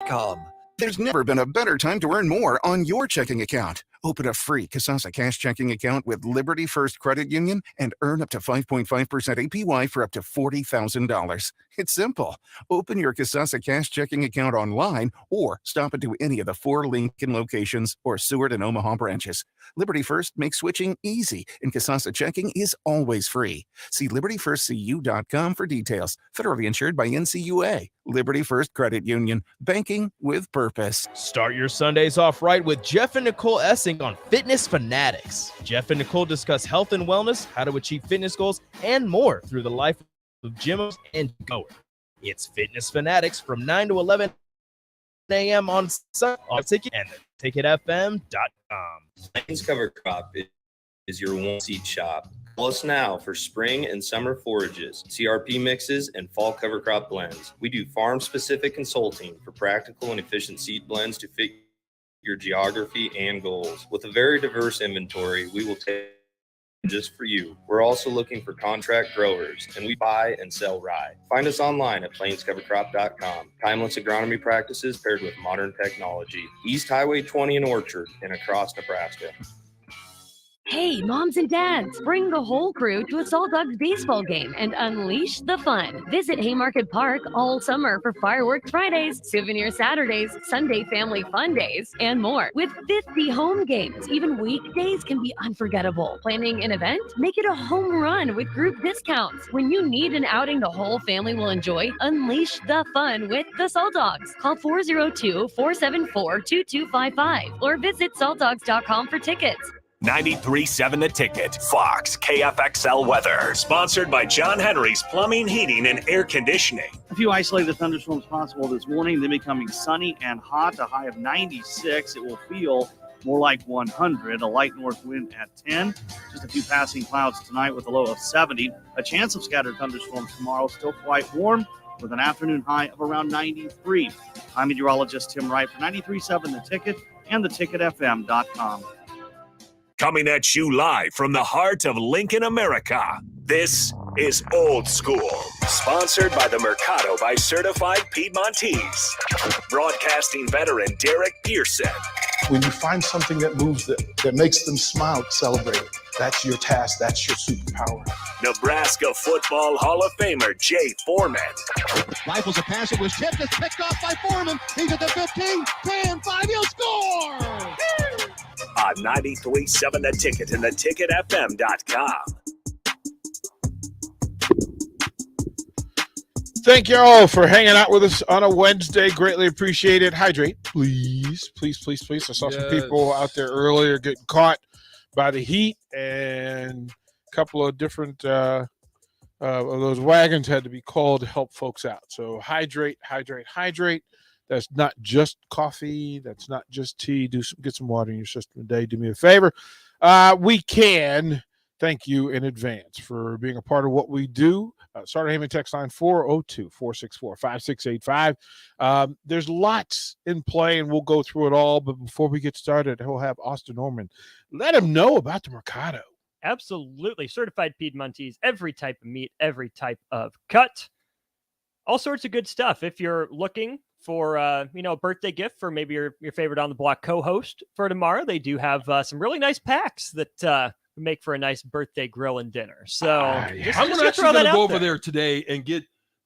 CassasaCashChecking.com. There's never been a better time to earn more on your checking account. Open a free Casasa Cash checking account with Liberty First Credit Union and earn up to 5.5% APY for up to $40,000. It's simple. Open your Casasa Cash checking account online or stop into any of the 4 Lincoln locations or Seward and Omaha branches. Liberty First makes switching easy, and Casasa checking is always free. See LibertyFirstCU.com for details. Federally insured by NCUA. Liberty First Credit Union. Banking with purpose. Start your Sundays off right with Jeff and Nicole Essing on Fitness Fanatics. Jeff and Nicole discuss health and wellness, how to achieve fitness goals, and more through the life of gymmers and goer. It's Fitness Fanatics from 9 to 11 a.m. on Sunday on Ticket and theticketfm.com. Plains Cover Crop is your one-seed shop. Call us now for spring and summer forages, CRP mixes, and fall cover crop blends. We do farm-specific consulting for practical and efficient seed blends to fit your geography and goals. With a very diverse inventory, we will take just for you. We're also looking for contract growers, and we buy and sell rye. Find us online at plainscovercrop.com. Timeless agronomy practices paired with modern technology. East Highway 20 in Orchard and across Nebraska. Hey, moms and dads, bring the whole crew to a Salt Dogs baseball game and unleash the fun. Visit Haymarket Park all summer for fireworks Fridays, souvenir Saturdays, Sunday family fun days, and more. With 50 home games, even weekdays can be unforgettable. Planning an event? Make it a home run with group discounts. When you need an outing the whole family will enjoy, unleash the fun with the Salt Dogs. Call 402-474-2255 or visit saltdogs.com for tickets. 93.7 The Ticket, Fox, KFXL weather. Sponsored by John Henry's Plumbing, Heating, and Air Conditioning. A few isolated thunderstorms possible this morning, then becoming sunny and hot, a high of 96. It will feel more like 100, a light north wind at 10. Just a few passing clouds tonight with a low of 70. A chance of scattered thunderstorms tomorrow, still quite warm with an afternoon high of around 93. I'm meteorologist Tim Wright for 93.7 The Ticket and theticketfm.com. Coming at you live from the heart of Lincoln, America. This is Old School. Sponsored by the Mercado by Certified Piedmontese. Broadcasting veteran Derek Pearson. When you find something that moves them, that makes them smile, celebrate it. That's your task. That's your superpower. Nebraska Football Hall of Famer Jay Foreman. Rifles a pass. It was tipped. It's picked off by Foreman. He's at the 15, 10, 5. He'll score! On 93.7 The Ticket and theticketfm.com. Thank you all for hanging out with us on a Wednesday. Greatly appreciate it. Hydrate, please, please, please, please. I saw some people out there earlier getting caught by the heat, and a couple of different of those wagons had to be called to help folks out. So hydrate, hydrate, hydrate. That's not just coffee. That's not just tea. Get some water in your system today. Do me a favor. We can thank you in advance for being a part of what we do. Starter Heyman text line 402-464-5685. There's lots in play, and we'll go through it all. But before we get started, we'll have Austin Norman. Let him know about the Mercado. Absolutely. Certified Piedmontese, every type of meat, every type of cut. All sorts of good stuff. If you're looking for a birthday gift for maybe your favorite on the block co-host for tomorrow, they do have some really nice packs that make for a nice birthday grill and dinner. So I'm actually going to go over there today and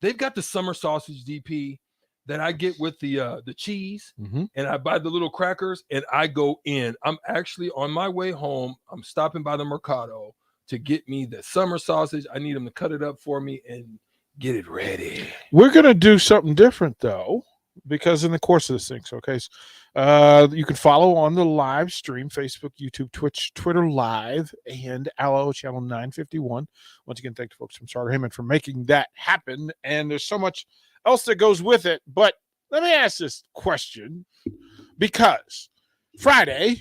they've got the summer sausage DP that I get with the cheese, and I buy the little crackers and I go in. I'm actually on my way home. I'm stopping by the Mercado to get me the summer sausage. I need them to cut it up for me and get it ready. We're going to do something different though, because in the course of this thing, you can follow on the live stream, Facebook, YouTube, Twitch, Twitter Live, and Allo Channel 951. Once again, thank you folks from Starter Heyman for making that happen. And there's so much else that goes with it. But let me ask this question, because this Friday,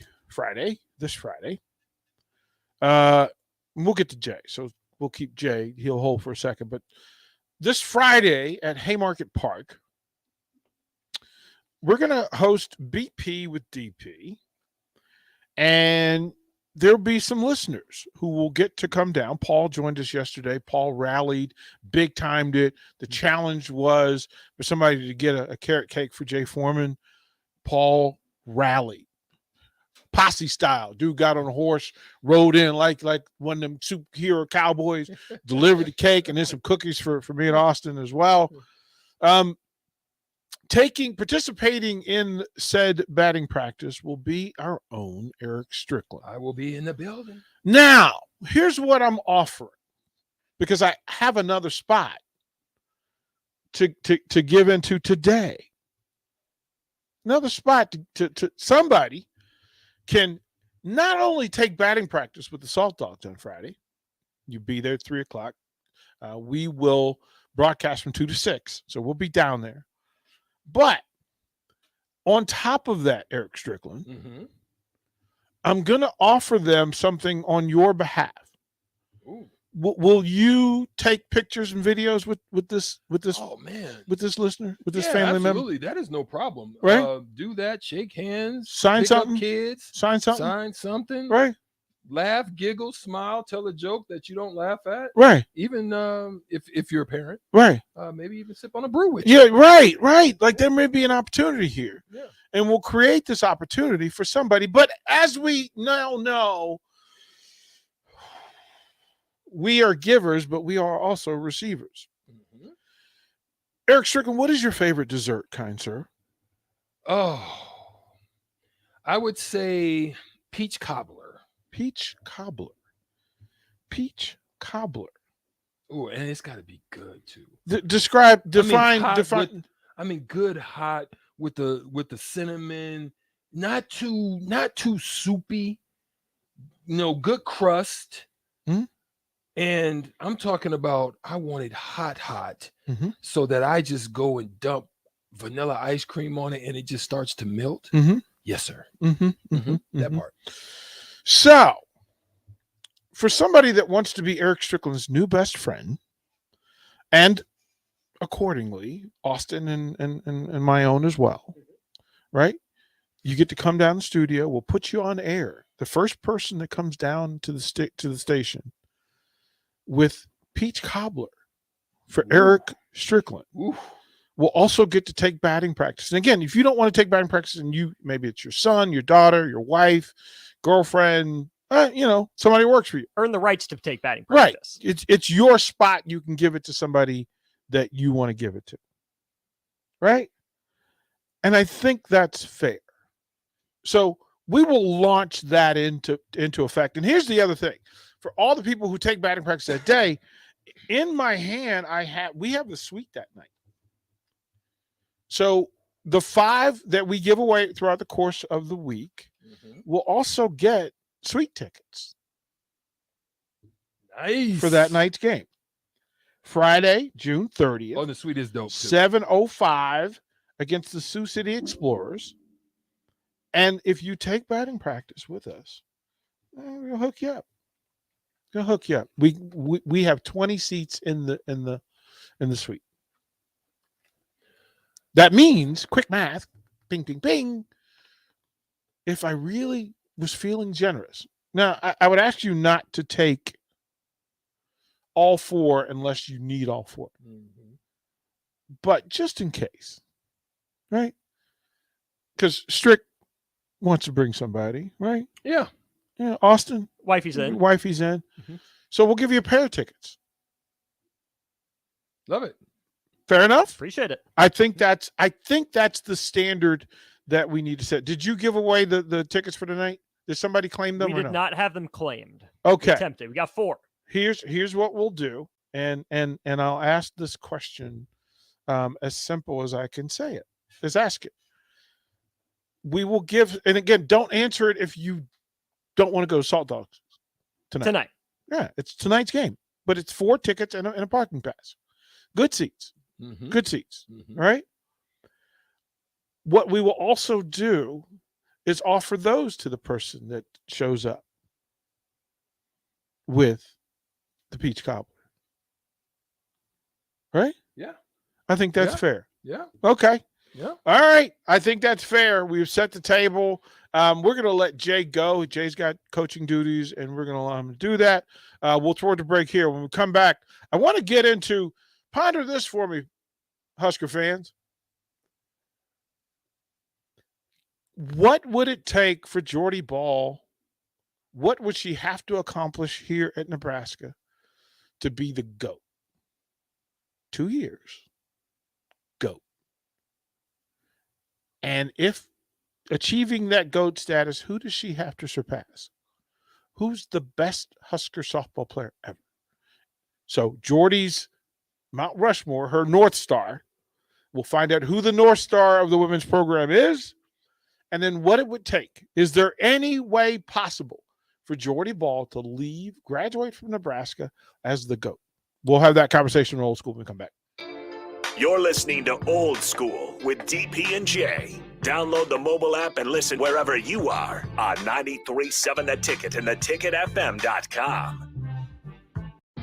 we'll get to Jay. So we'll keep Jay. He'll hold for a second. But this Friday at Haymarket Park, we're going to host BP with DP, and there'll be some listeners who will get to come down. Paul joined us yesterday. Paul rallied, big timed it. The challenge was for somebody to get a carrot cake for Jay Foreman. Paul rallied. Posse style. Dude got on a horse, rode in like one of them superhero cowboys, delivered the cake, and then some cookies for me and Austin as well. Participating in said batting practice will be our own Eric Strickland. I will be in the building. Now, here's what I'm offering, because I have another spot to give into today. Another spot to somebody can not only take batting practice with the Salt Dogs on Friday. You be there at 3 o'clock. We will broadcast from 2 to 6, so we'll be down there. But on top of that, Eric Strickland, I'm going to offer them something on your behalf. Will you take pictures and videos with this? Oh man, with this listener, with this family member? Absolutely, that is no problem. Right? Do that. Shake hands. Sign pick something. Up kids. Sign something. Sign something. Right. Laugh, giggle, smile, tell a joke that you don't laugh at. Right. Even if you're a parent. Right. Maybe even sip on a brew with you. Yeah. Right. Like there may be an opportunity here. Yeah. And we'll create this opportunity for somebody. But as we now know, we are givers, but we are also receivers. Eric Strickland, what is your favorite dessert, kind sir? Oh, I would say peach cobbler. Peach cobbler. Peach cobbler. Oh, and it's got to be good too. Define. Good hot with the cinnamon, not too soupy. Good crust. And I'm talking about I want it hot, so that I just go and dump vanilla ice cream on it and it just starts to melt. Yes, sir. That part. So, for somebody that wants to be Eric Strickland's new best friend, and accordingly, Austin and my own as well, right? You get to come down the studio. We'll put you on air. The first person that comes down to the station with peach cobbler for Eric Strickland will also get to take batting practice. And again, if you don't want to take batting practice, and maybe it's your son, your daughter, your wife, girlfriend, somebody who works for you, earn the rights to take batting practice. Right. It's your spot. You can give it to somebody that you want to give it to. Right. And I think that's fair. So we will launch that into effect. And here's the other thing. For all the people who take batting practice that day, in my hand, we have the suite that night. So the 5 that we give away throughout the course of the week will also get suite tickets. Nice. For that night's game. Friday, June 30th. Oh, the suite is dope too. 7:05 against the Sioux City Explorers. And if you take batting practice with us, we'll hook you up. We'll hook you up. We have 20 seats in the suite. That means, quick math, ping, ping, ping. If I really was feeling generous, now I would ask you not to take all 4 unless you need all 4. But just in case, right? Because Strick wants to bring somebody, right? Yeah. Yeah, Austin. Wifey's in. So we'll give you a pair of tickets. Love it. Fair enough. Appreciate it. I think that's the standard that we need to set. Did you give away the tickets for tonight? Did somebody claim them? We did not have them claimed. Okay. We attempted. We got 4. Here's what we'll do, and I'll ask this question as simple as I can say it. Just ask it. We will give, and again, don't answer it if you don't want to go to Salt Dogs tonight. Yeah, it's tonight's game, but it's 4 tickets and a parking pass. Good seats. Good seats. Right? What we will also do is offer those to the person that shows up with the peach cobbler. Right? Yeah. I think that's fair. Yeah. Okay. Yeah. All right. I think that's fair. We've set the table. We're going to let Jay go. Jay's got coaching duties, and we're going to allow him to do that. We'll throw the break here. When we come back, I want to get into – ponder this for me, Husker fans. What would it take for Jordy Bahl? What would she have to accomplish here at Nebraska to be the GOAT? 2 years. GOAT. And if achieving that GOAT status, who does she have to surpass? Who's the best Husker softball player ever? So Jordy's Mount Rushmore, her North Star. We'll find out who the North Star of the women's program is and then what it would take. Is there any way possible for Jordy Bahl to graduate from Nebraska as the GOAT? We'll have that conversation in Old School when we come back. You're listening to Old School with DP and J. Download the mobile app and listen wherever you are on 93.7 The Ticket and theticketfm.com.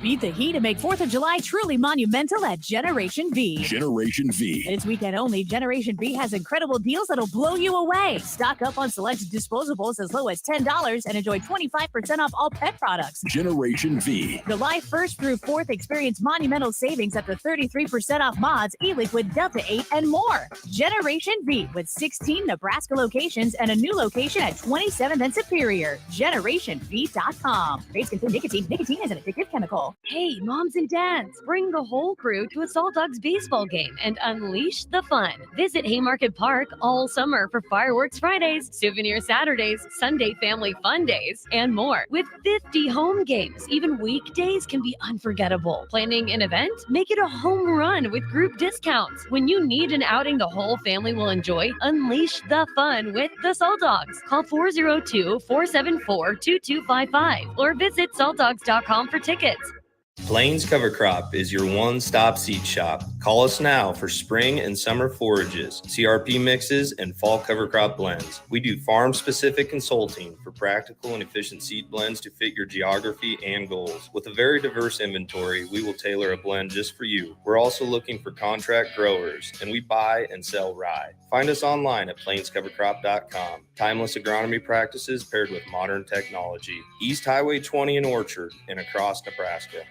Beat the heat and make 4th of July truly monumental at Generation V. Generation V. This weekend only, Generation V has incredible deals that'll blow you away. Stock up on select disposables as low as $10 and enjoy 25% off all pet products. Generation V. July 1st through 4th, experience monumental savings up to 33% off mods, e-liquid, Delta 8, and more. Generation V with 16 Nebraska locations and a new location at 27th and Superior. GenerationV.com. Rates contain nicotine. Nicotine is an addictive chemical. Hey, moms and dads, bring the whole crew to a Salt Dogs baseball game and unleash the fun. Visit Haymarket Park all summer for Fireworks Fridays, Souvenir Saturdays, Sunday Family Fun Days, and more. With 50 home games, even weekdays can be unforgettable. Planning an event? Make it a home run with group discounts. When you need an outing the whole family will enjoy, unleash the fun with the Salt Dogs. Call 402-474-2255 or visit saltdogs.com for tickets. Plains Cover Crop is your one-stop seed shop. Call us now for spring and summer forages, CRP mixes, and fall cover crop blends. We do farm-specific consulting for practical and efficient seed blends to fit your geography and goals. With a very diverse inventory, we will tailor a blend just for you. We're also looking for contract growers, and we buy and sell rye. Find us online at plainscovercrop.com. Timeless agronomy practices paired with modern technology. East Highway 20 in Orchard and across Nebraska.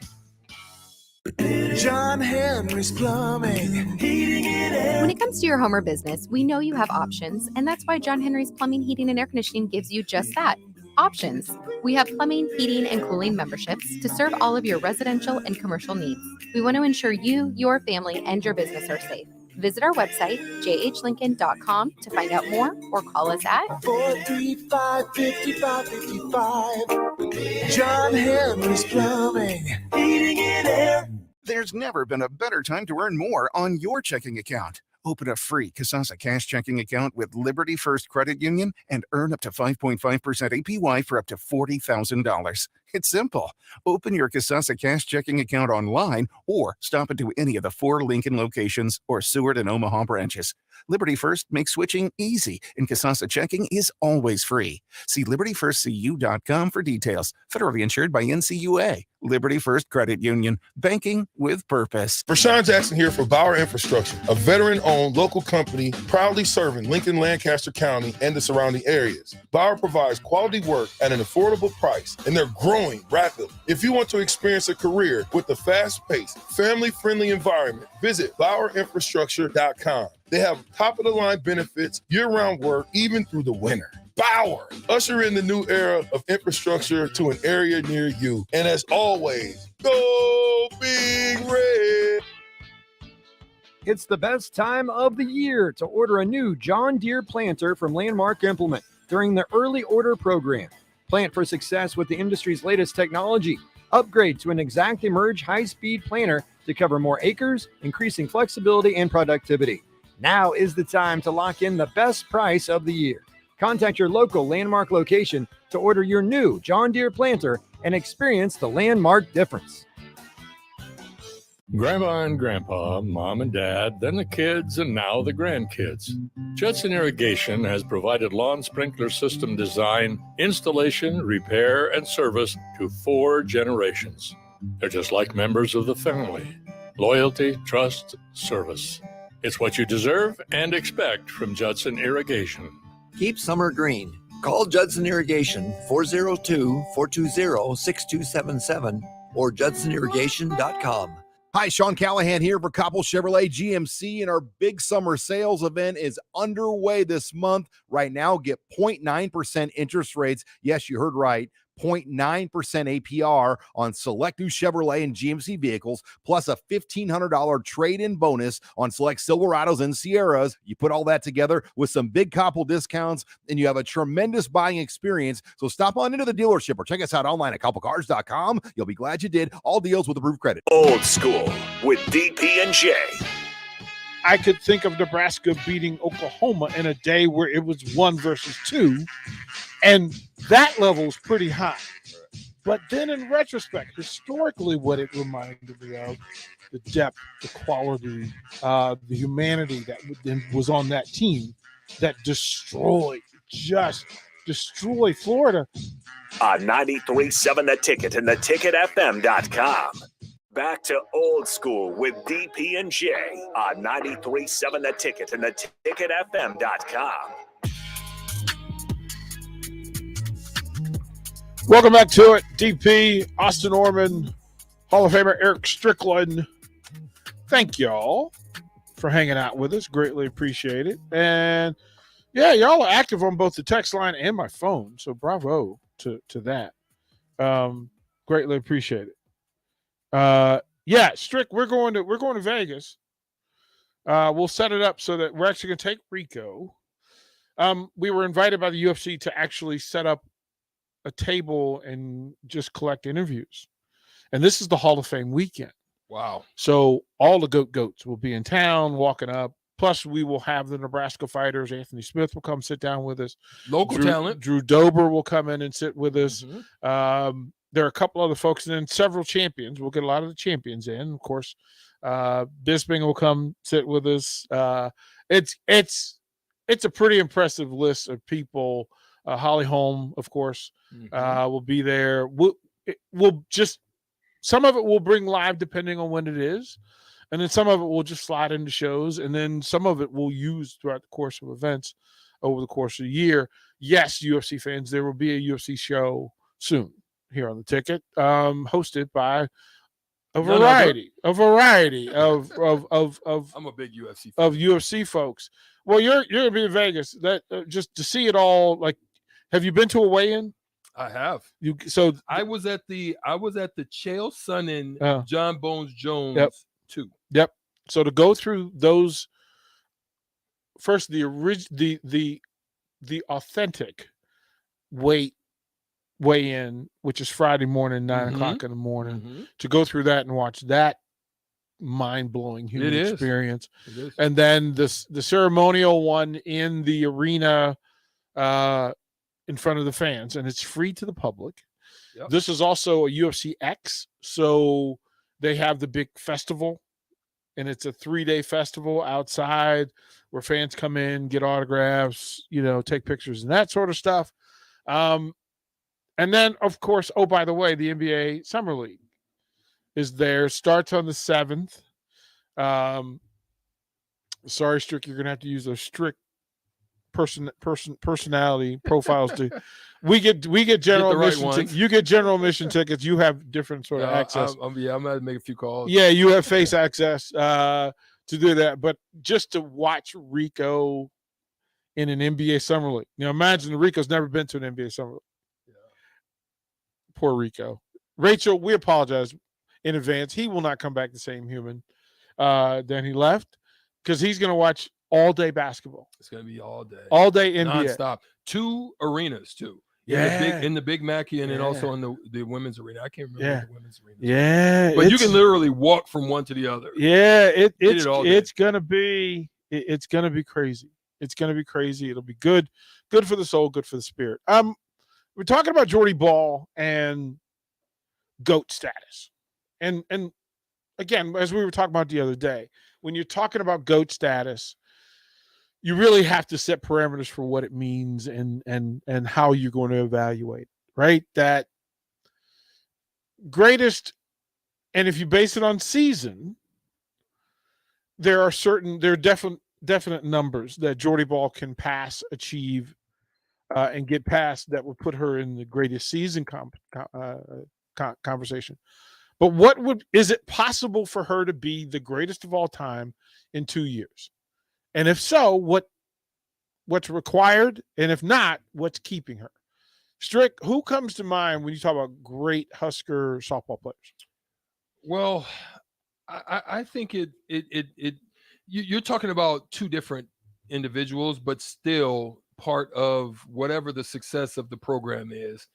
John Henry's Plumbing, heating and air. When it comes to your home or business, we know you have options, and that's why John Henry's Plumbing, Heating, and Air Conditioning gives you just that, options. We have plumbing, heating, and cooling memberships to serve all of your residential and commercial needs. We want to ensure you, your family, and your business are safe. Visit our website, jhlincoln.com, to find out more or call us at 435-5555. John Henry's Plumbing, heating and air. There's never been a better time to earn more on your checking account. Open a free Kasasa Cash checking account with Liberty First Credit Union and earn up to 5.5% APY for up to $40,000. It's simple. Open your Kasasa Cash checking account online or stop into any of the 4 Lincoln locations or Seward and Omaha branches. Liberty First makes switching easy, and Kasasa checking is always free. See libertyfirstcu.com for details. Federally insured by NCUA. Liberty First Credit Union. Banking with purpose. Rashawn Jackson here for Bauer Infrastructure, a veteran-owned local company proudly serving Lincoln, Lancaster County, and the surrounding areas. Bauer provides quality work at an affordable price, and they're growing rapidly. If you want to experience a career with a fast-paced, family-friendly environment, visit BauerInfrastructure.com. They have top-of-the-line benefits, year-round work, even through the winter. Bauer, usher in the new era of infrastructure to an area near you. And as always, go Big Red. It's the best time of the year to order a new John Deere planter from Landmark Implement during the early order program. Plant for success with the industry's latest technology. Upgrade to an Exact Emerge high-speed planter to cover more acres, increasing flexibility and productivity. Now is the time to lock in the best price of the year. Contact your local Landmark location to order your new John Deere planter and experience the Landmark difference. Grandma and Grandpa, Mom and Dad, then the kids, and now the grandkids. Judson Irrigation has provided lawn sprinkler system design, installation, repair, and service to 4 generations. They're just like members of the family. Loyalty, trust, service. It's what you deserve and expect from Judson Irrigation. Keep summer green. Call Judson Irrigation 402-420-6277 or judsonirrigation.com. Hi, Sean Callahan here for Coppell Chevrolet GMC, and our big summer sales event is underway this month. Right now, get 0.9% interest rates. Yes, you heard right. 0.9% APR on select new Chevrolet and GMC vehicles, plus a $1,500 trade-in bonus on select Silverados and Sierras. You put all that together with some big Coppell discounts, and you have a tremendous buying experience. So stop on into the dealership or check us out online at CoppellCars.com. You'll be glad you did. All deals with approved credit. Old School with DP and J. I could think of Nebraska beating Oklahoma in a day where it was 1 versus 2, and that level is pretty high. But then in retrospect, historically, what it reminded me of, the depth, the quality, the humanity that was on that team that just destroyed Florida. On 93.7 The Ticket and theticketfm.com. Back to Old School with DP and J on 93.7 The Ticket and theticketfm.com. Welcome back to it. DP, Austin Orman, Hall of Famer Eric Strickland. Thank y'all for hanging out with us. Greatly appreciate it. And yeah, y'all are active on both the text line and my phone. So bravo to that. Greatly appreciate it. Yeah, Strick, we're going to Vegas. We'll set it up so that we're actually going to take Rico. We were invited by the UFC to actually set up a table and just collect interviews. And this is the Hall of Fame weekend. Wow. So all the goats will be in town walking up. Plus, we will have the Nebraska fighters. Anthony Smith will come sit down with us. Local talent. Drew Dober will come in and sit with us. Mm-hmm. There are a couple other folks, and then several champions. We'll get a lot of the champions in. Of course, Bisping will come sit with us. It's a pretty impressive list of people. Holly Holm, of course, will be there. We'll just some of it we'll bring live depending on when it is, and then some of it will just slide into shows, and then some of it we'll use throughout the course of events over the course of the year. Yes, UFC fans, there will be a UFC show soon here on the ticket, hosted by a variety of I'm a big UFC fan. of UFC folks. Well, you're gonna be in Vegas. That just to see it all. Like, have you been to a weigh-in? I have. I was at the Chael Sonnen John Bones Jones too. Yep. So to go through those first, the authentic weigh-in, which is Friday morning, 9 o'clock in the morning, to go through that and watch that mind-blowing human experience. It is. And then the ceremonial one in the arena in front of the fans, and it's free to the public. Yep. This is also a UFC X, so they have the big festival, and it's a 3-day festival outside where fans come in, get autographs, take pictures and that sort of stuff. And then, of course, oh, by the way, the NBA Summer League is there. Starts on the 7th. Sorry, Strick, you're going to have to use those strict personality profiles. We get general admission. You get general admission tickets. You have different sort of access. I'm going to make a few calls. Yeah, you have face access to do that. But just to watch Rico in an NBA Summer League. Imagine Rico's never been to an NBA Summer League. Poor Rico. Rachel, we apologize in advance. He will not come back the same human than he left, because he's going to watch all-day basketball. It's going to be all day. All-day NBA. Non-stop. 2 arenas, too. In the Big Mackey and then also in the women's arena. I can't remember the women's arena. Yeah. But you can literally walk from one to the other. Yeah, it's going to be crazy. It's going to be crazy. It'll be good for the soul, good for the spirit. We're talking about Jordy Bahl and GOAT status. And again, as we were talking about the other day, when you're talking about GOAT status, you really have to set parameters for what it means and how you're going to evaluate, right? That greatest, and if you base it on season, there are definite numbers that Jordy Bahl can achieve, and get past that would put her in the greatest season conversation. But is it possible for her to be the greatest of all time in 2 years? And if so, what's required? And if not, what's keeping her? Strick, who comes to mind when you talk about great Husker softball players? Well, I think you're talking about two different individuals, but still part of whatever the success of the program is.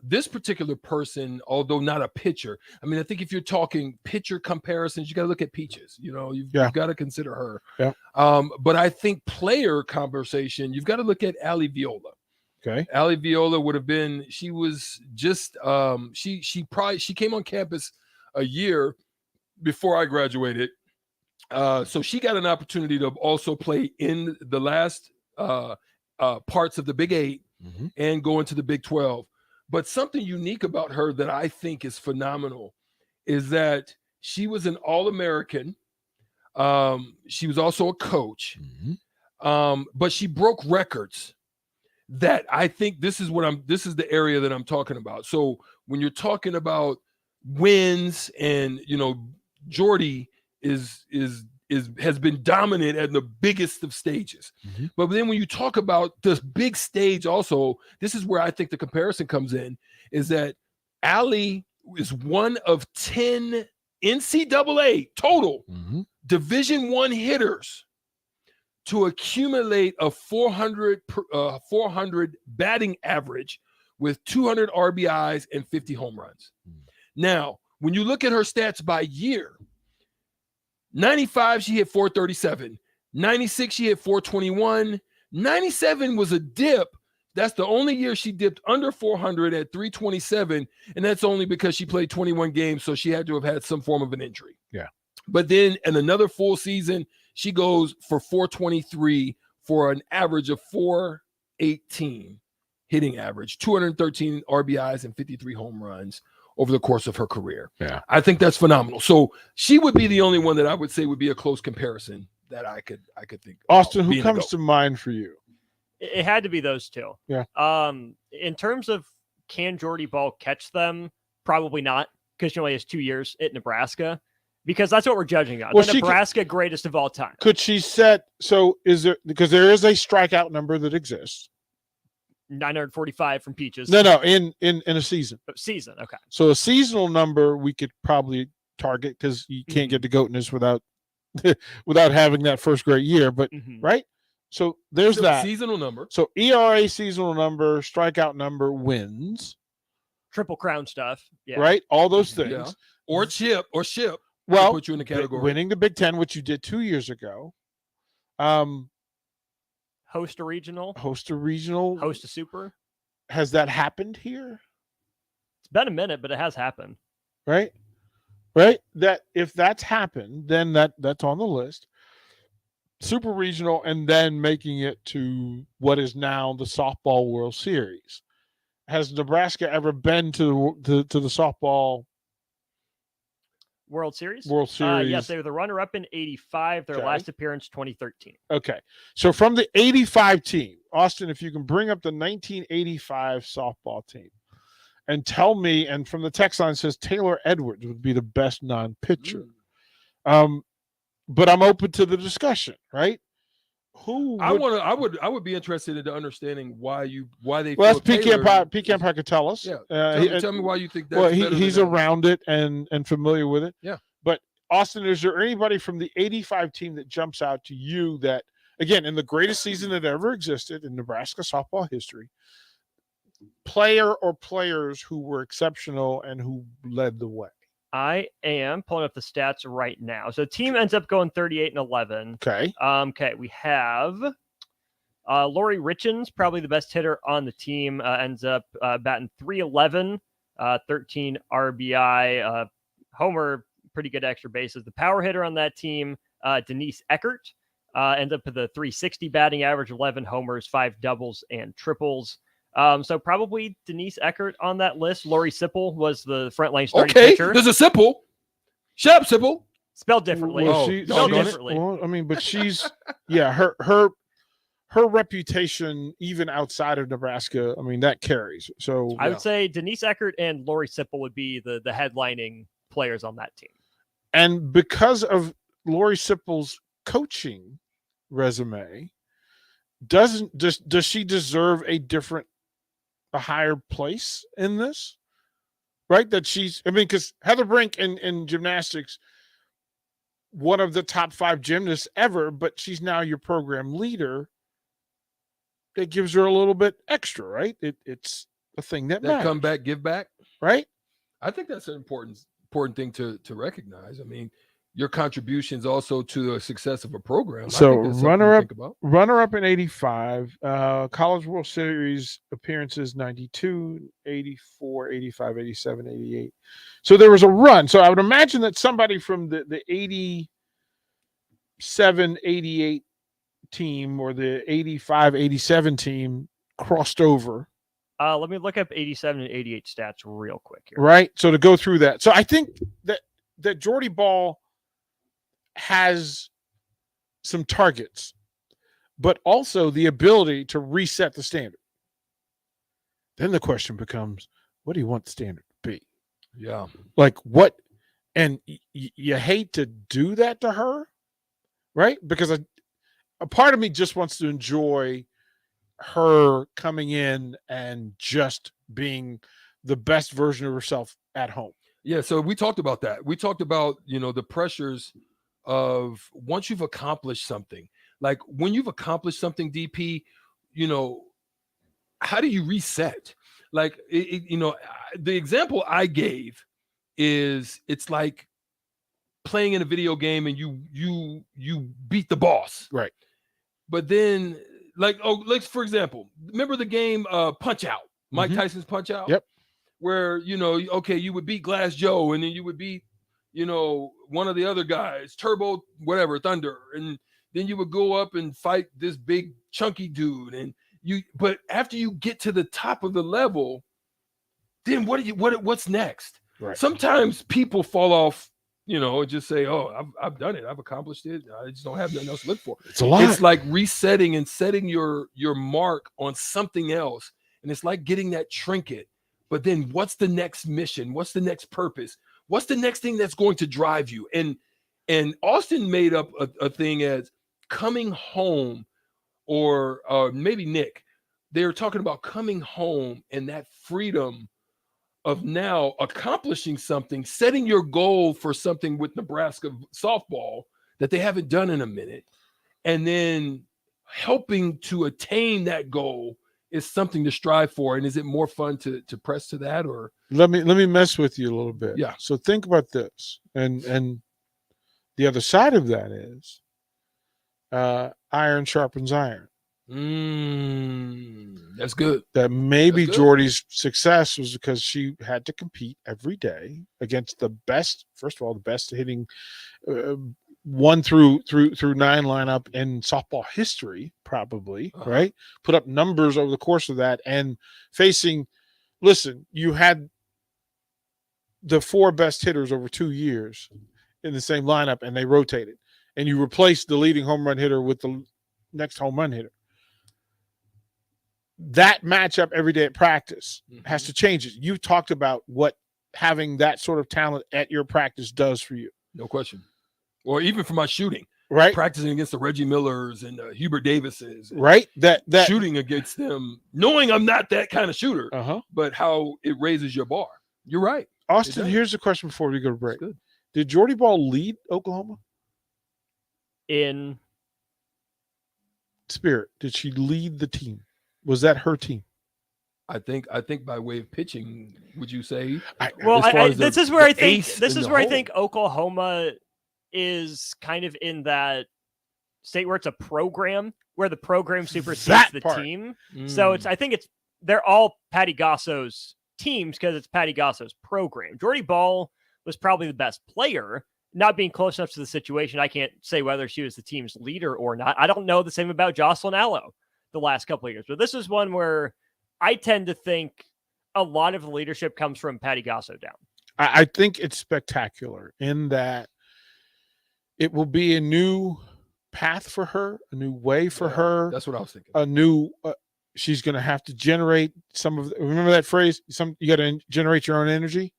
This particular person, although not a pitcher, I mean, I think if you're talking pitcher comparisons, you got to look at Peaches. You've got to consider her. Yeah. But I think player conversation, you've got to look at Allie Viola. Okay. Allie Viola would have been. She was just. She came on campus a year before I graduated, so she got an opportunity to also play in the last parts of the Big 8 and go into the Big 12. But something unique about her that I think is phenomenal is that she was an All-American. She was also a coach, but she broke records. That I think this is the area that I'm talking about. So when you're talking about wins, and Jordy has been dominant at the biggest of stages. But then when you talk about this big stage also, this is where I think the comparison comes in, is that Allie is one of 10 NCAA total Division I hitters to accumulate a 400 batting average with 200 RBIs and 50 home runs. Now, when you look at her stats by year, 95, she hit 437. 96, she hit 421. 97 was a dip. That's the only year she dipped under 400 at 327, and that's only because she played 21 games, so she had to have had some form of an injury. Yeah. But then in another full season, she goes for 423 for an average of 418 hitting average, 213 RBIs and 53 home runs over the course of her career. Yeah. I think that's phenomenal. So she would be the only one that I would say would be a close comparison that I could think. Austin, who comes to mind for you? It had to be those two. Yeah. In terms of can Jordy Bahl catch them? Probably not, because she only has 2 years at Nebraska. Because that's what we're judging on. Well, the Nebraska greatest of all time. Could she set? So is there, because there is a strikeout number that exists. 945 from Peaches. No, in a season. Season, okay. So a seasonal number we could probably target, because you can't get to goatness without having that first great year. But right. So there's that seasonal number. So ERA seasonal number, strikeout number, wins, Triple Crown stuff. Yeah. Right. All those things. Yeah. Or chip or ship. Well, put you in the category. Winning the Big Ten, which you did 2 years ago. Host a regional. Host a super. Has that happened here? It's been a minute, but it has happened. Right. That if that's happened, then that's on the list. Super regional, and then making it to what is now the softball World Series. Has Nebraska ever been to the softball World Series? Yes, they were the runner-up in 85. Their last appearance, 2013. Okay. So from the 85 team, Austin, if you can bring up the 1985 softball team and tell me, and from the text line says Taylor Edwards would be the best non-pitcher. But I'm open to the discussion, right? I would be interested in understanding why they. Well, that's Pecan Pie could tell us. Yeah, tell me why you think that. Well, he's around it and familiar with it. Yeah. But Austin, is there anybody from the 85 team that jumps out to you that, again, in the greatest season that ever existed in Nebraska softball history, player or players who were exceptional and who led the way? I am pulling up the stats right now. So the team ends up going 38-11. Okay. Okay. We have Lori Richens, probably the best hitter on the team, ends up batting 311, 13 RBI, homer, pretty good extra bases. The power hitter on that team, Denise Eckert, ends up with a 360 batting average, 11 homers, 5 doubles and triples. So probably Denise Eckert on that list. Lori Sipple was the frontline starting pitcher. There's a Sipple. Shut up, Sipple. Spelled differently. Well, Spelled differently. Well, I mean, but she's her reputation even outside of Nebraska, I mean, that carries. So I would say Denise Eckert and Lori Sipple would be the headlining players on that team. And because of Lori Sipple's coaching resume, does she deserve a higher place in this? Right? That because Heather Brink in gymnastics, one of the top 5 gymnasts ever, but she's now your program leader. That gives her a little bit extra, right? It's a thing that matters. Come back, give back, right? I think that's an important thing to recognize. I mean, your contributions also to the success of a program. So I think that's runner up in 85, College World Series appearances 92, 84, 85, 87, 88. So there was a run. So I would imagine that somebody from the 87, 88 team or the 85, 87 team crossed over. Let me look up 87 and 88 stats real quick here. Right. So to go through that. So I think that Jordy Bahl has some targets, but also the ability to reset the standard. Then the question becomes, what do you want the standard to be? Yeah. Like what? And you hate to do that to her, right? Because a part of me just wants to enjoy her coming in and just being the best version of herself at home. Yeah, so we talked about that. We talked about, the pressures of once you've accomplished something. Like when you've accomplished something, DP, how do you reset? Like, the example I gave is it's like playing in a video game and you beat the boss. Right. But then, like for example, remember the game Punch Out, Mike Tyson's Punch Out? Yep. Where, you would beat Glass Joe and then you would beat, one of the other guys, Turbo, whatever, Thunder. And then you would go up and fight this big chunky dude. But after you get to the top of the level, then what's next? Right. Sometimes people fall off, just say, oh, I've done it. I've accomplished it. I just don't have nothing else to look for. It's a lot. It's like resetting and setting your mark on something else. And it's like getting that trinket. But then what's the next mission? What's the next purpose? What's the next thing that's going to drive you? And Austin made up a thing as coming home, or maybe Nick. They were talking about coming home and that freedom of now accomplishing something, setting your goal for something with Nebraska softball that they haven't done in a minute, and then helping to attain that goal is something to strive for. And is it more fun to press to that? Or let me mess with you a little bit. Yeah. So think about this, and the other side of that is iron sharpens iron. That's good. That maybe That's good. Jordy's success was because she had to compete every day against the best. First of all, the best hitting 1 through 9 lineup in softball history, probably. Right? Put up numbers over the course of that, and facing. Listen, you had the 4 best hitters over 2 years in the same lineup, and they rotated, and you replaced the leading home run hitter with the next home run hitter. That matchup every day at practice has to change it. You talked about what having that sort of talent at your practice does for you. No question. Or even for my shooting, right? Practicing against the Reggie Millers and Hubert Davises, right? That shooting against them, knowing I'm not that kind of shooter, but how it raises your bar. You're right. Austin, here's the question before we go to break. Did Jordy Bahl lead Oklahoma? In spirit, did she lead the team? Was that her team? I think by way of pitching, would you say? This is where I think Oklahoma is kind of in that state where it's a program where the program supersedes the team. So they're all Patty Gasso's teams because it's Patty Gasso's program. Jordy Bahl was probably the best player. Not being close enough to the situation, I can't say whether she was the team's leader or not. I don't know the same about Jocelyn Allo the last couple of years, but this is one where I tend to think a lot of the leadership comes from Patty Gasso down. I think it's spectacular in that It will be a new path for her, a new way for her. That's what I was thinking. A new, she's going to have to generate remember that phrase? You got to generate your own energy.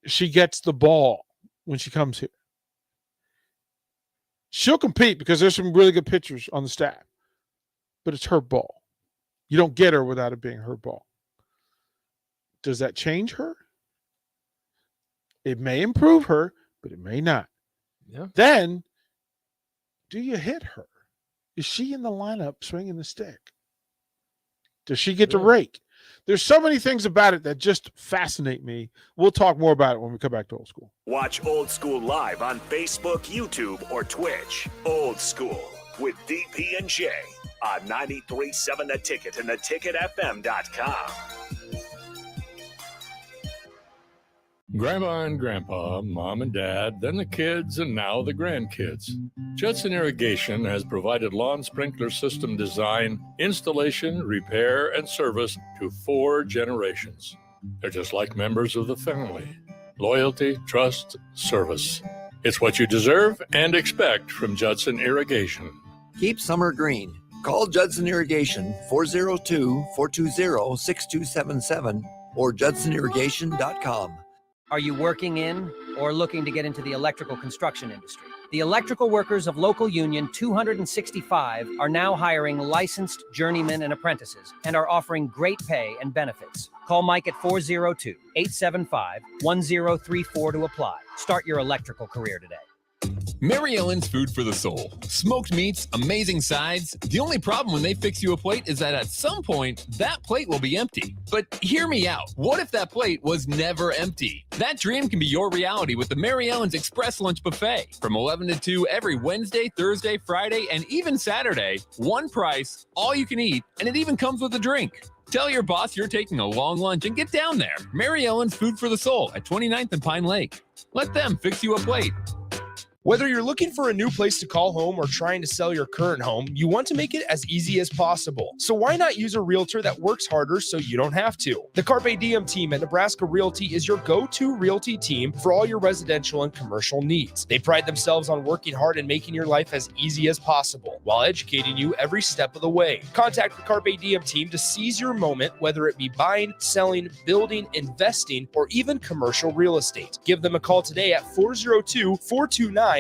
She gets the ball when she comes here. She'll compete because there's some really good pitchers on the staff, but it's her ball. You don't get her without it being her ball. Does that change her? It may improve her, but it may not. Yeah. Then, do you hit her? Is she in the lineup swinging the stick? Does she get to rake? There's so many things about it that just fascinate me. We'll talk more about it when we come back to Old School. Watch Old School live on Facebook, YouTube, or Twitch. Old School with DP and J on 93.7 The Ticket and theticketfm.com. Grandma and Grandpa, Mom and Dad, then the kids, and now the grandkids. Judson Irrigation has provided lawn sprinkler system design, installation, repair, and service to 4 generations. They're just like members of the family. Loyalty, trust, service. It's what you deserve and expect from Judson Irrigation. Keep summer green. Call Judson Irrigation 402-420-6277 or judsonirrigation.com. Are you working in or looking to get into the electrical construction industry? The electrical workers of Local Union 265 are now hiring licensed journeymen and apprentices and are offering great pay and benefits. Call Mike at 402-875-1034 to apply. Start your electrical career today. Mary Ellen's Food for the Soul. Smoked meats, amazing sides. The only problem when they fix you a plate is that at some point, that plate will be empty. But hear me out. What if that plate was never empty? That dream can be your reality with the Mary Ellen's Express Lunch Buffet. From 11 to 2 every Wednesday, Thursday, Friday, and even Saturday. One price, all you can eat, and it even comes with a drink. Tell your boss you're taking a long lunch and get down there. Mary Ellen's Food for the Soul at 29th and Pine Lake. Let them fix you a plate. Whether you're looking for a new place to call home or trying to sell your current home, you want to make it as easy as possible. So why not use a realtor that works harder so you don't have to? The Carpe Diem team at Nebraska Realty is your go-to realty team for all your residential and commercial needs. They pride themselves on working hard and making your life as easy as possible while educating you every step of the way. Contact the Carpe Diem team to seize your moment, whether it be buying, selling, building, investing, or even commercial real estate. Give them a call today at 402-429-8121.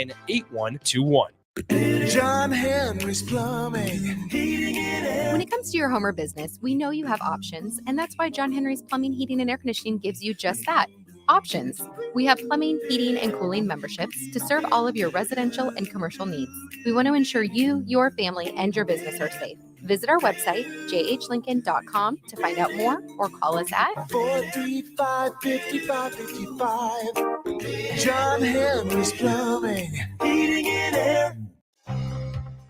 John Henry's Plumbing, heating and air. When it comes to your home or business, we know you have options, and that's why John Henry's Plumbing, Heating, and Air Conditioning gives you just that. Options. We have plumbing, heating, and cooling memberships to serve all of your residential and commercial needs. We want to ensure you, your family, and your business are safe. Visit our website, jhlincoln.com, to find out more or call us at 435-5555. John Henry's Plumbing, heating and air.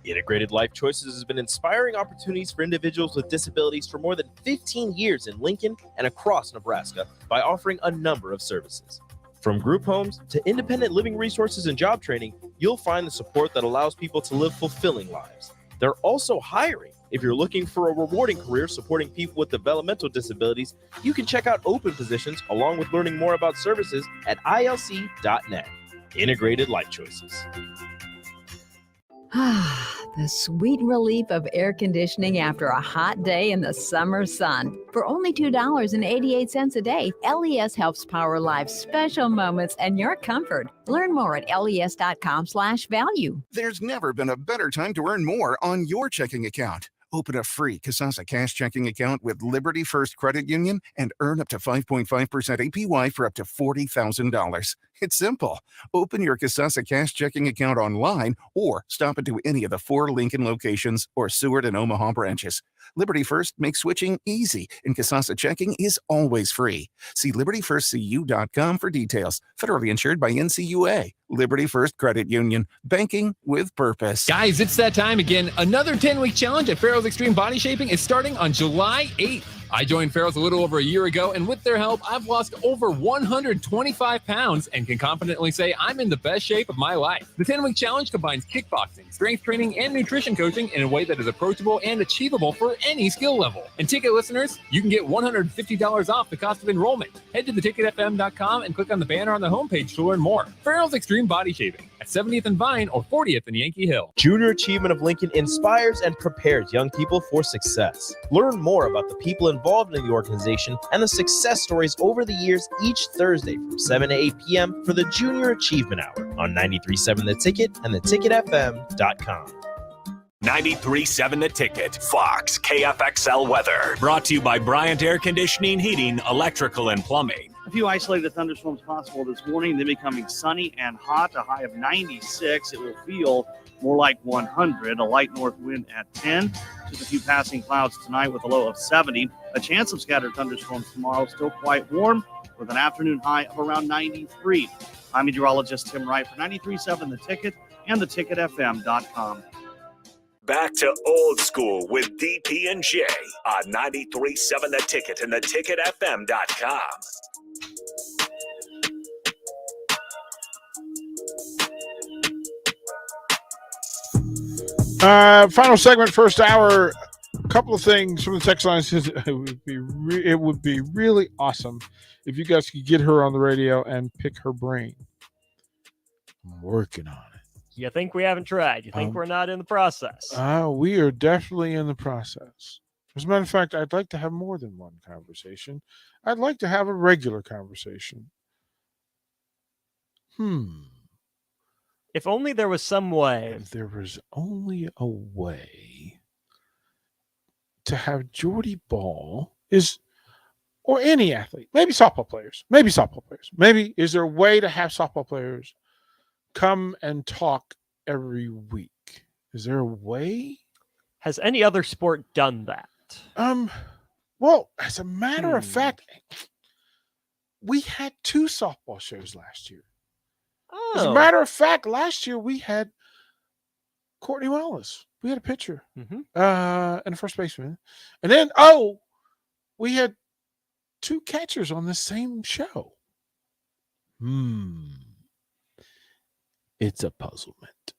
Integrated Life Choices has been inspiring opportunities for individuals with disabilities for more than 15 years in Lincoln and across Nebraska by offering a number of services. From group homes to independent living resources and job training, you'll find the support that allows people to live fulfilling lives. They're also hiring. If you're looking for a rewarding career supporting people with developmental disabilities, you can check out open positions along with learning more about services at ilc.net. Integrated Life Choices. The sweet relief of air conditioning after a hot day in the summer sun. For only $2.88 a day, LES helps power life's special moments and your comfort. Learn more at les.com/value. There's never been a better time to earn more on your checking account. Open a free Kasasa Cash checking account with Liberty First Credit Union and earn up to 5.5% APY for up to $40,000. It's simple. Open your Kasasa Cash checking account online or stop into any of the 4 Lincoln locations or Seward and Omaha branches. Liberty First makes switching easy, and Kasasa checking is always free. See libertyfirstcu.com for details. Federally insured by NCUA. Liberty First Credit Union. Banking with purpose. Guys, it's that time again. Another 10-week challenge at Farrell's Extreme Body Shaping is starting on July 8th. I joined Farrell's a little over a year ago, and with their help, I've lost over 125 pounds and can confidently say I'm in the best shape of my life. The 10-week challenge combines kickboxing, strength training, and nutrition coaching in a way that is approachable and achievable for any skill level. And ticket listeners, you can get $150 off the cost of enrollment. Head to theticketfm.com and click on the banner on the homepage to learn more. Farrell's Extreme Body Shaping at 70th and Vine or 40th and Yankee Hill. Junior Achievement of Lincoln inspires and prepares young people for success. Learn more about the people involved in the organization and the success stories over the years each Thursday from 7 to 8 p.m. for the Junior Achievement Hour on 93.7 The Ticket and theticketfm.com. 93.7 The Ticket, Fox, KFXL weather. Brought to you by Bryant Air Conditioning, Heating, Electrical, and Plumbing. A few isolated thunderstorms possible this morning. They're becoming sunny and hot, a high of 96. It will feel more like 100. A light north wind at 10. Just a few passing clouds tonight with a low of 70. A chance of scattered thunderstorms tomorrow. Still quite warm with an afternoon high of around 93. I'm meteorologist Tim Wright for 93.7 The Ticket and theticketfm.com. Back to old school with DP and J on 93.7 The Ticket and theticketfm.com. Final segment, first hour. A couple of things from the text line says it would be really awesome if you guys could get her on the radio and pick her brain. I'm working on it. You think we haven't tried? You think we're not in the process? We are definitely in the process. As a matter of fact, I'd like to have more than one conversation. I'd like to have a regular conversation. If only there was some way. If there was only a way to have Jordy Bahl or any athlete, maybe softball players. Maybe is there a way to have softball players come and talk every week? Is there a way? Has any other sport done that? Well, as a matter of fact, we had 2 softball shows last year. As a matter of fact, last year we had Courtney Wallace. We had a pitcher and a first baseman. And then, we had 2 catchers on the same show. It's a puzzlement.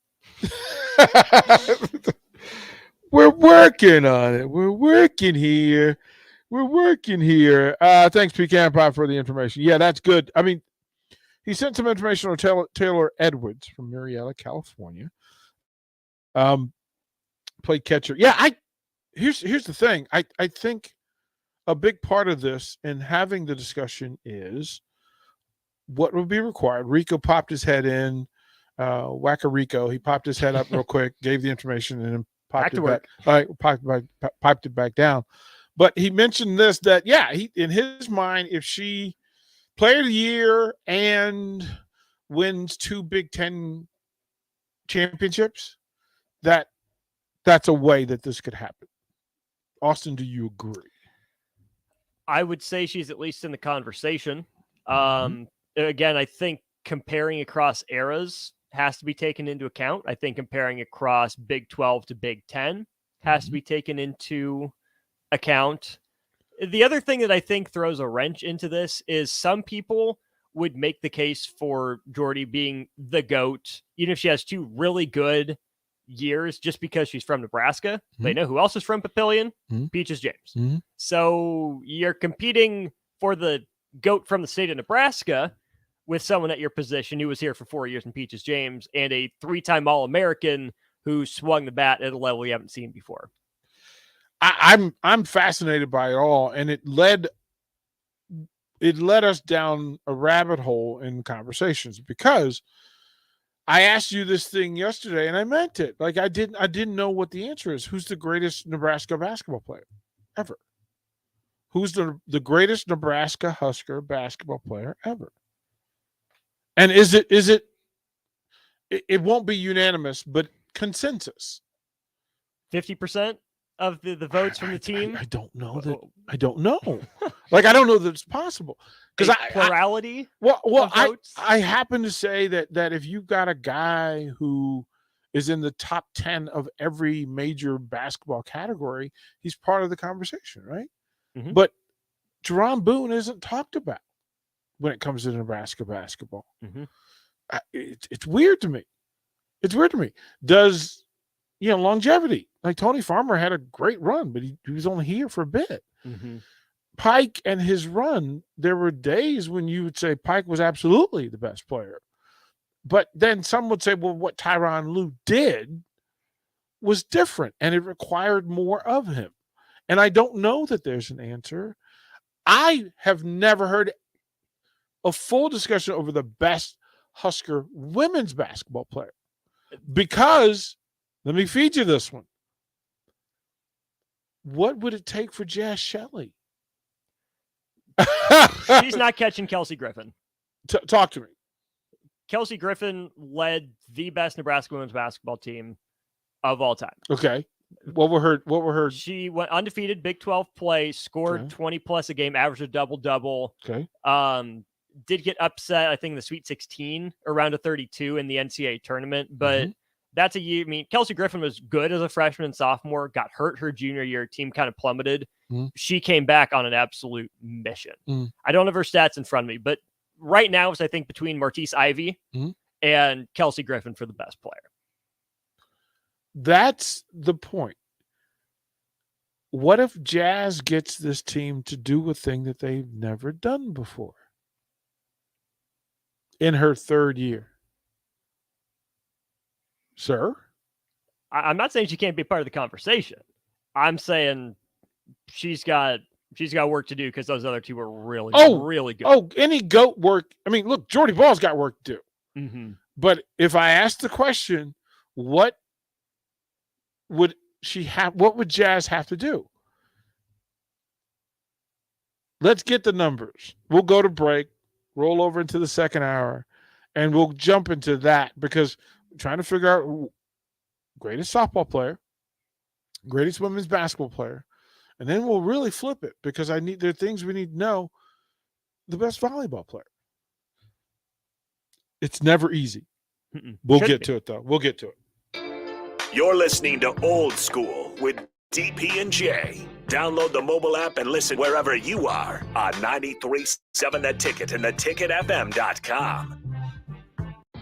We're working on it. We're working here. Thanks, Pecan Pie, for the information. Yeah, that's good. I mean, he sent some information on Taylor Edwards from Marietta, California. Played catcher. Yeah, here's the thing. I think a big part of this and having the discussion is what would be required. Rico popped his head in. Wacka Rico. He popped his head up real quick, gave the information, and then piped it back down. But he mentioned this, that, he in his mind, if she player of the year and wins 2 Big Ten championships, that's a way that this could happen. Austin, do you agree? I would say she's at least in the conversation. Again, I think comparing across eras has to be taken into account. I think comparing across Big 12 to Big 10 has to be taken into account. The other thing that I think throws a wrench into this is some people would make the case for Jordy being the GOAT, even if she has 2 really good years, just because she's from Nebraska. They know who else is from Papillion? Peaches James. So you're competing for the GOAT from the state of Nebraska with someone at your position who was here for 4 years in Peaches James and a 3-time All-American who swung the bat at a level we haven't seen before. I'm fascinated by it all, and it led us down a rabbit hole in conversations, because I asked you this thing yesterday and I meant it. Like, I didn't know what the answer is. Who's the greatest Nebraska basketball player ever? Who's the greatest Nebraska Husker basketball player ever? And it won't be unanimous, but consensus. 50% of the votes from the team? I don't know that. I don't know. Like, I don't know that it's possible. Because plurality? I happen to say that if you've got a guy who is in the top 10 of every major basketball category, he's part of the conversation, right? But Jerron Boone isn't talked about when it comes to Nebraska basketball. It's weird to me. Does, longevity. Like, Tony Farmer had a great run, but he was only here for a bit. Pike and his run, there were days when you would say Pike was absolutely the best player. But then some would say, well, what Tyronn Lue did was different and it required more of him. And I don't know that there's an answer. I have never heard a full discussion over the best Husker women's basketball player. Because, let me feed you this one. What would it take for Jazz Shelley? She's not catching Kelsey Griffin. Talk to me. Kelsey Griffin led the best Nebraska women's basketball team of all time. Okay. What were her? She went undefeated Big 12 play, scored 20 plus a game, averaged a double-double. Okay. Did get upset, I think, in the Sweet 16 around a 32 in the NCAA tournament, but that's a year. I mean, Kelsey Griffin was good as a freshman and sophomore, got hurt her junior year, team kind of plummeted. She came back on an absolute mission. I don't have her stats in front of me, but right now it's, I think, between Martise Ivey and Kelsey Griffin for the best player. That's the point. What if Jazz gets this team to do a thing that they've never done before in her third year? Sir? I'm not saying she can't be part of the conversation. I'm saying she's got work to do because those other two were really good. Oh, any GOAT work. I mean, look, Jordy Bahl's got work to do. But if I ask the question, what would Jazz have to do? Let's get the numbers. We'll go to break, roll over into the second hour, and we'll jump into that because we're trying to figure out greatest softball player, greatest women's basketball player, and then we'll really flip it because there are things we need to know. The best volleyball player. It's never easy. We'll get to it, though. We'll get to it. You're listening to Old School with DP and J. Download the mobile app and listen wherever you are on 93.7 The Ticket and theticketfm.com.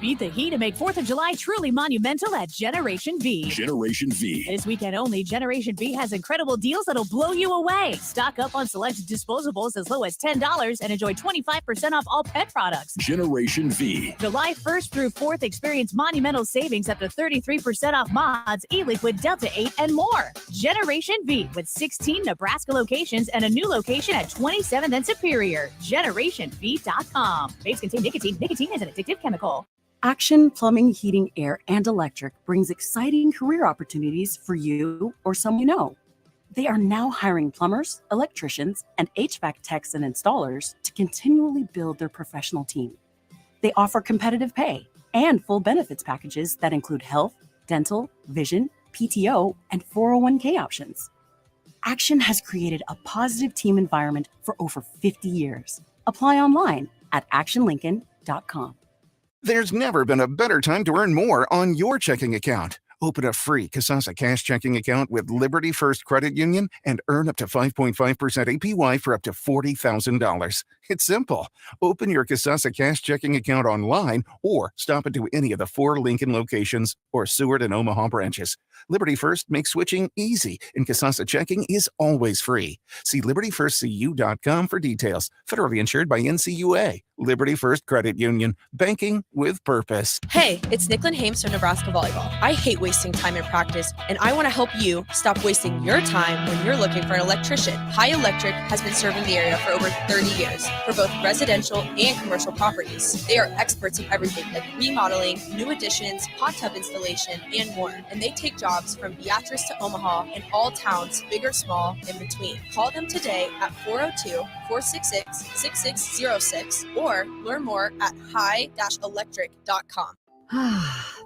Beat the heat and make 4th of July truly monumental at Generation V. Generation V. This weekend only, Generation V has incredible deals that'll blow you away. Stock up on select disposables as low as $10 and enjoy 25% off all pet products. Generation V. July 1st through 4th, experience monumental savings up to 33% off mods, e-liquid, Delta 8, and more. Generation V with 16 Nebraska locations and a new location at 27th and Superior. GenerationV.com. Vapes contain nicotine. Nicotine is an addictive chemical. Action Plumbing, Heating, Air, and Electric brings exciting career opportunities for you or someone you know. They are now hiring plumbers, electricians, and HVAC techs and installers to continually build their professional team. They offer competitive pay and full benefits packages that include health, dental, vision, PTO, and 401k options. Action has created a positive team environment for over 50 years. Apply online at actionlincoln.com. There's never been a better time to earn more on your checking account. Open a free Kasasa Cash checking account with Liberty First Credit Union and earn up to 5.5% APY for up to $40,000. It's simple. Open your Kasasa Cash checking account online or stop into any of the 4 Lincoln locations or Seward and Omaha branches. Liberty First makes switching easy, and Kasasa checking is always free. See libertyfirstcu.com for details. Federally insured by NCUA. Liberty First Credit Union. Banking with purpose. Hey, it's Nicklin Hames from Nebraska Volleyball. I hate wasting time in practice, and I want to help you stop wasting your time when you're looking for an electrician. High Electric has been serving the area for over 30 years for both residential and commercial properties. They are experts in everything like remodeling, new additions, hot tub installation, and more. And they take jobs from Beatrice to Omaha and all towns, big or small, in between. Call them today at 402-466-6606 or learn more at high-electric.com.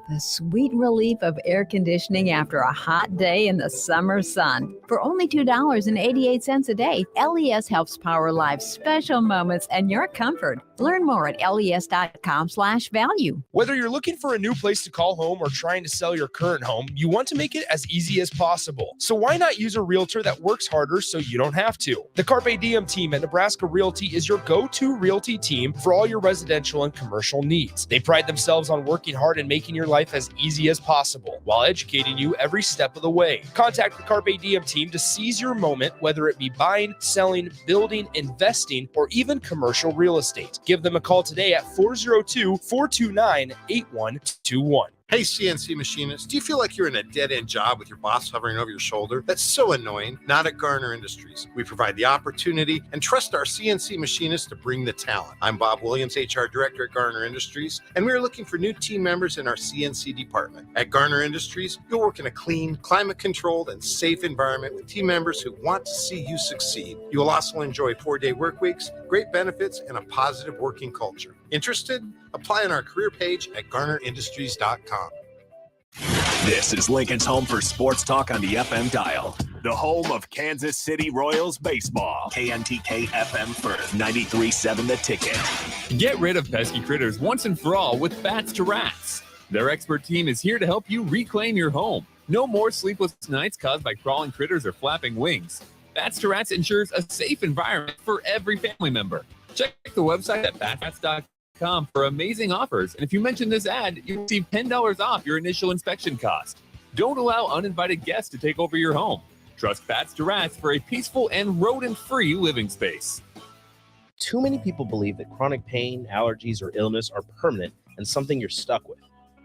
The sweet relief of air conditioning after a hot day in the summer sun. For only $2.88 a day, LES helps power life's special moments and your comfort. Learn more at les.com/value. Whether you're looking for a new place to call home or trying to sell your current home, you want to make it as easy as possible. So why not use a realtor that works harder so you don't have to? The Carpe Diem team at Nebraska Realty is your go-to realty team for all your residential and commercial needs. They pride themselves on working hard and making your life as easy as possible while educating you every step of the way. Contact the Carpe Diem team to seize your moment, whether it be buying, selling, building, investing, or even commercial real estate. Give them a call today at 402-429-8121. Hey, CNC machinists, do you feel like you're in a dead-end job with your boss hovering over your shoulder? That's so annoying. Not at Garner Industries. We provide the opportunity and trust our CNC machinists to bring the talent. I'm Bob Williams, HR Director at Garner Industries, and we are looking for new team members in our CNC department. At Garner Industries, you'll work in a clean, climate-controlled, and safe environment with team members who want to see you succeed. You will also enjoy 4-day work weeks, great benefits, and a positive working culture. Interested? Apply on our career page at garnerindustries.com. This is Lincoln's home for sports talk on the FM dial. The home of Kansas City Royals baseball. KNTK FM Firth, 93.7 The Ticket. Get rid of pesky critters once and for all with Bats to Rats. Their expert team is here to help you reclaim your home. No more sleepless nights caused by crawling critters or flapping wings. Bats to Rats ensures a safe environment for every family member. Check the website at batrats.com for amazing offers, and if you mention this ad, you'll receive $10 off your initial inspection cost. Don't allow uninvited guests to take over your home. Trust Bats to Rats for a peaceful and rodent-free living space. Too many people believe that chronic pain, allergies, or illness are permanent and something you're stuck with.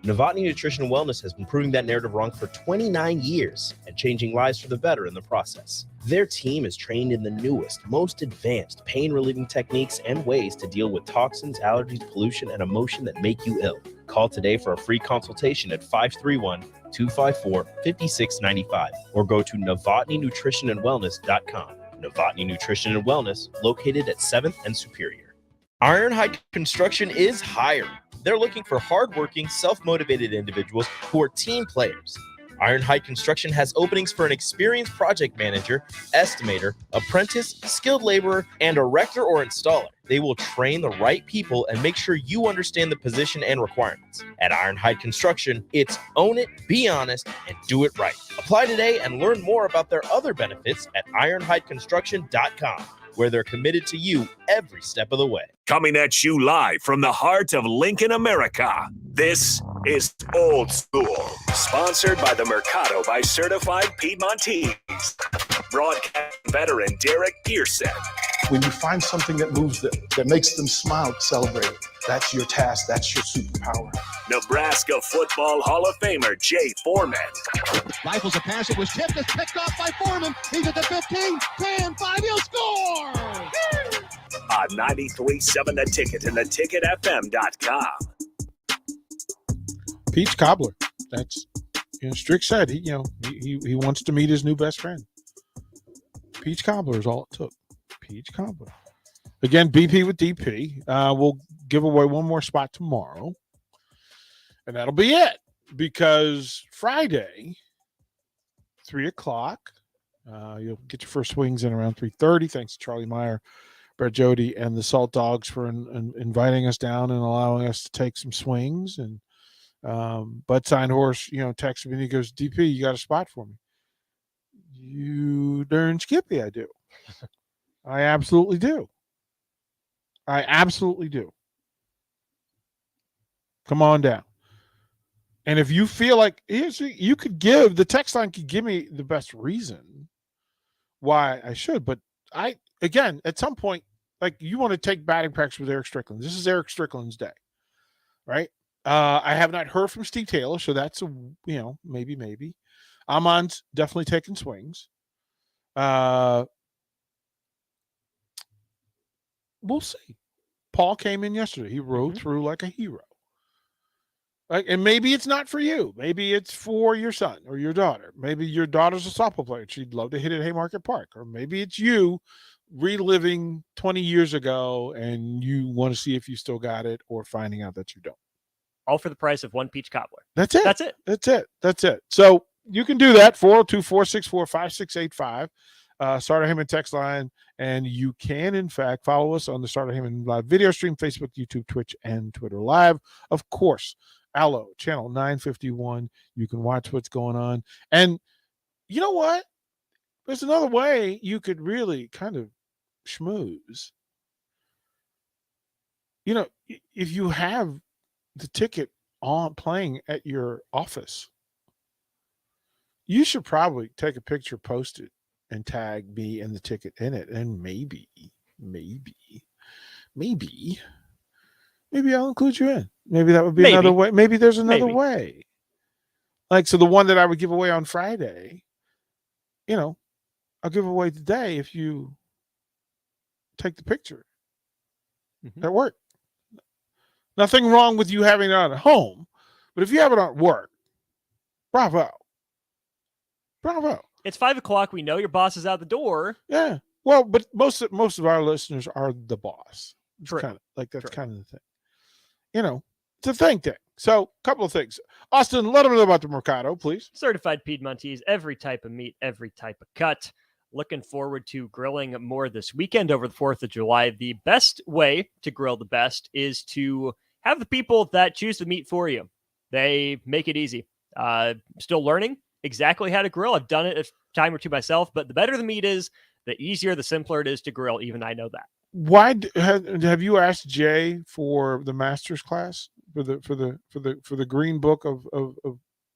Novotny Nutrition and Wellness has been proving that narrative wrong for 29 years and changing lives for the better in the process. Their team is trained in the newest, most advanced pain-relieving techniques and ways to deal with toxins, allergies, pollution, and emotion that make you ill. Call today for a free consultation at 531-254-5695 or go to novotnynutritionandwellness.com. Novotny Nutrition and Wellness, located at 7th and Superior. Ironhide Construction is hiring. They're looking for hardworking, self-motivated individuals who are team players. Ironhide Construction has openings for an experienced project manager, estimator, apprentice, skilled laborer, and erector or installer. They will train the right people and make sure you understand the position and requirements. At Ironhide Construction, it's own it, be honest, and do it right. Apply today and learn more about their other benefits at ironhideconstruction.com, where they're committed to you every step of the way. Coming at you live from the heart of Lincoln, America. This is Old School, sponsored by the Mercado by Certified Piedmontese. Broadcast veteran Derek Pearson. When you find something that moves them, that makes them smile, celebrate it. That's your task. That's your superpower. Nebraska Football Hall of Famer Jay Foreman. Rifles a pass. It was tipped. It's picked off by Foreman. He's at the 15, 10, 5. He'll score! On 93.7 The Ticket and theticketfm.com. Peach cobbler. That's, Strick said he wants to meet his new best friend. Peach cobbler is all it took. Peach cobbler. Again, BP with DP. We'll give away one more spot tomorrow, and that'll be it. Because Friday, 3:00, you'll get your first swings in around 3:30. Thanks to Charlie Meyer, Brett Jody, and the Salt Dogs for inviting us down and allowing us to take some swings. And Bud Signhorse, texted me and he goes, DP, you got a spot for me? You darn Skippy, I do. I absolutely do. I absolutely do. Come on down. And if you feel like you could give, the text line could give me the best reason why I should. But again, at some point, like you want to take batting practice with Eric Strickland. This is Eric Strickland's day, right? I have not heard from Steve Taylor, so that's maybe. Amon's definitely taking swings. We'll see. Paul came in yesterday. He rode through like a hero. Like, and maybe it's not for you. Maybe it's for your son or your daughter. Maybe your daughter's a softball player. She'd love to hit at Haymarket Park. Or maybe it's you reliving 20 years ago and you want to see if you still got it or finding out that you don't. All for the price of one peach cobbler. That's it. That's it. That's it. That's it. So you can do that. 402-464-5685. Starter Heyman text line. And you can, in fact, follow us on the Starter Heyman live video stream, Facebook, YouTube, Twitch, and Twitter live. Of course, Allo, channel 951. You can watch what's going on. And you know what? There's another way you could really kind of schmooze. If you have the ticket playing at your office, you should probably take a picture, post it, and tag me and the ticket in it. And maybe I'll include you in. Maybe that would be another way. Maybe there's another way. Like, so the one that I would give away on Friday, I'll give away today if you take the picture at work. Nothing wrong with you having it on at home, but if you have it on at work, bravo. It's 5:00. We know your boss is out the door. Yeah. Well, but most of our listeners are the boss. True. Kind of like that's kind of the thing. It's a thing. So, a couple of things. Austin, let them know about the Mercado, please. Certified Piedmontese, every type of meat, every type of cut. Looking forward to grilling more this weekend over the 4th of July. The best way to grill the best is to have the people that choose the meat for you. They make it easy. Still learning exactly how to grill. I've done it a time or two myself, but the better the meat is, the easier, the simpler it is to grill. Even I know that. Why have you asked Jay for the master's class for the green book of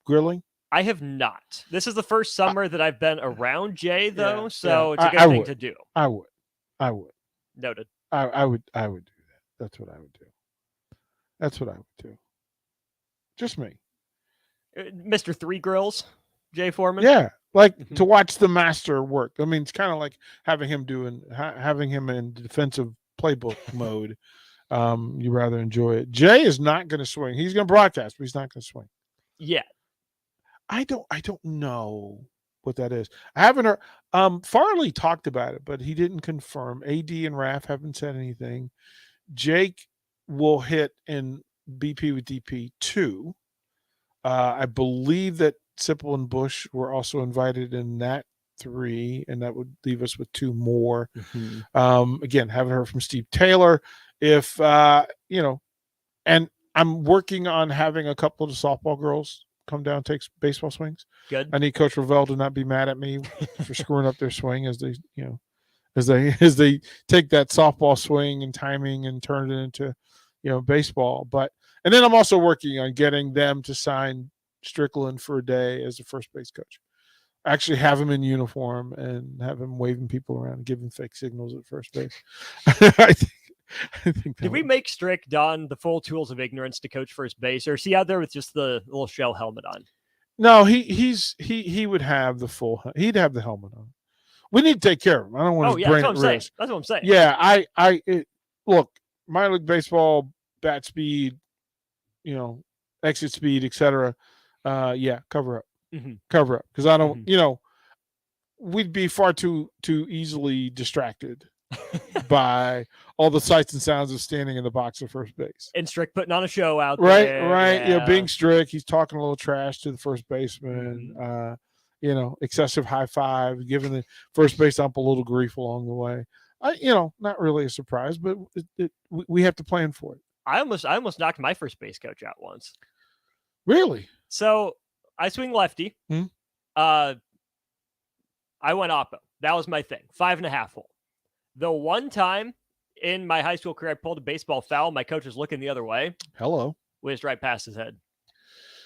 grilling? I have not. This is the first summer that I've been around Jay, though, it's a good thing to do. I would. Noted. I would do that. That's what I would do. Just me. Mr. Three Grills, Jay Foreman. Yeah, like to watch the master work. I mean, it's kind of like having him in defensive playbook mode. You rather enjoy it. Jay is not going to swing. He's going to broadcast, but he's not going to swing. Yeah. I don't know what that is. I haven't heard. Farley talked about it, but he didn't confirm. AD and Raph haven't said anything. Jake will hit in BP with DP 2. I believe that Sipple and Bush were also invited in that 3, and that would leave us with 2 more. Again, haven't heard from Steve Taylor. If and I'm working on having a couple of the softball girls come down and take baseball swings. Good. I need Coach Ravel to not be mad at me for screwing up their swing as they take that softball swing and timing and turn it into baseball. And then I'm also working on getting them to sign Strickland for a day as the first base coach. Actually have him in uniform and have him waving people around and giving fake signals at first base. I think Did we make Strick don the full tools of ignorance to coach first base, or is he out there with just the little shell helmet on? No, he would have the full. He'd have the helmet on. We need to take care of him. I don't want his brain at risk. That's what I'm saying. Yeah, look, minor league baseball, bat speed, exit speed, etc. Cover up. Cover up, because I don't. We'd be far too easily distracted by all the sights and sounds of standing in the box at first base. And Strick putting on a show out there. Right. Yeah, being Strick, he's talking a little trash to the first baseman. Excessive high five, giving the first base ump a little grief along the way. Not really a surprise, but we have to plan for it. I almost knocked my first base coach out once. Really? So I swing lefty. I went oppo. That was my thing. 5.5 hole. The one time in my high school career I pulled a baseball foul, my coach was looking the other way. Hello. Whizzed right past his head.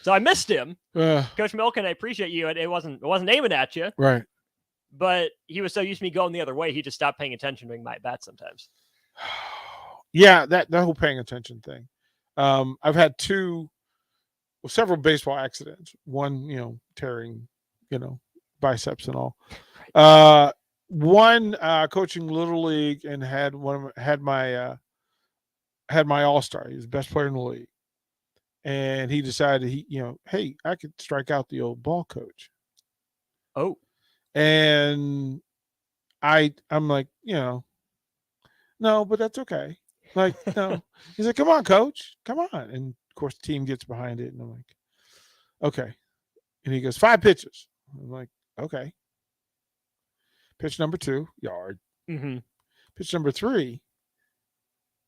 So I missed him. Coach Milken, I appreciate you. It wasn't aiming at you. Right. But he was so used to me going the other way, he just stopped paying attention during my bat sometimes. Yeah, that whole paying attention thing. I've had several baseball accidents. One, tearing, biceps and all. One coaching Little League and had my all-star. He was the best player in the league. And he decided hey, I could strike out the old ball coach. Oh. And I'm like, no, but that's okay. Like, no. He's like, come on, coach. Come on. And of course the team gets behind it. And I'm like, okay. And he goes, 5 pitches. I'm like, okay. Pitch number 2, yard. Pitch number 3,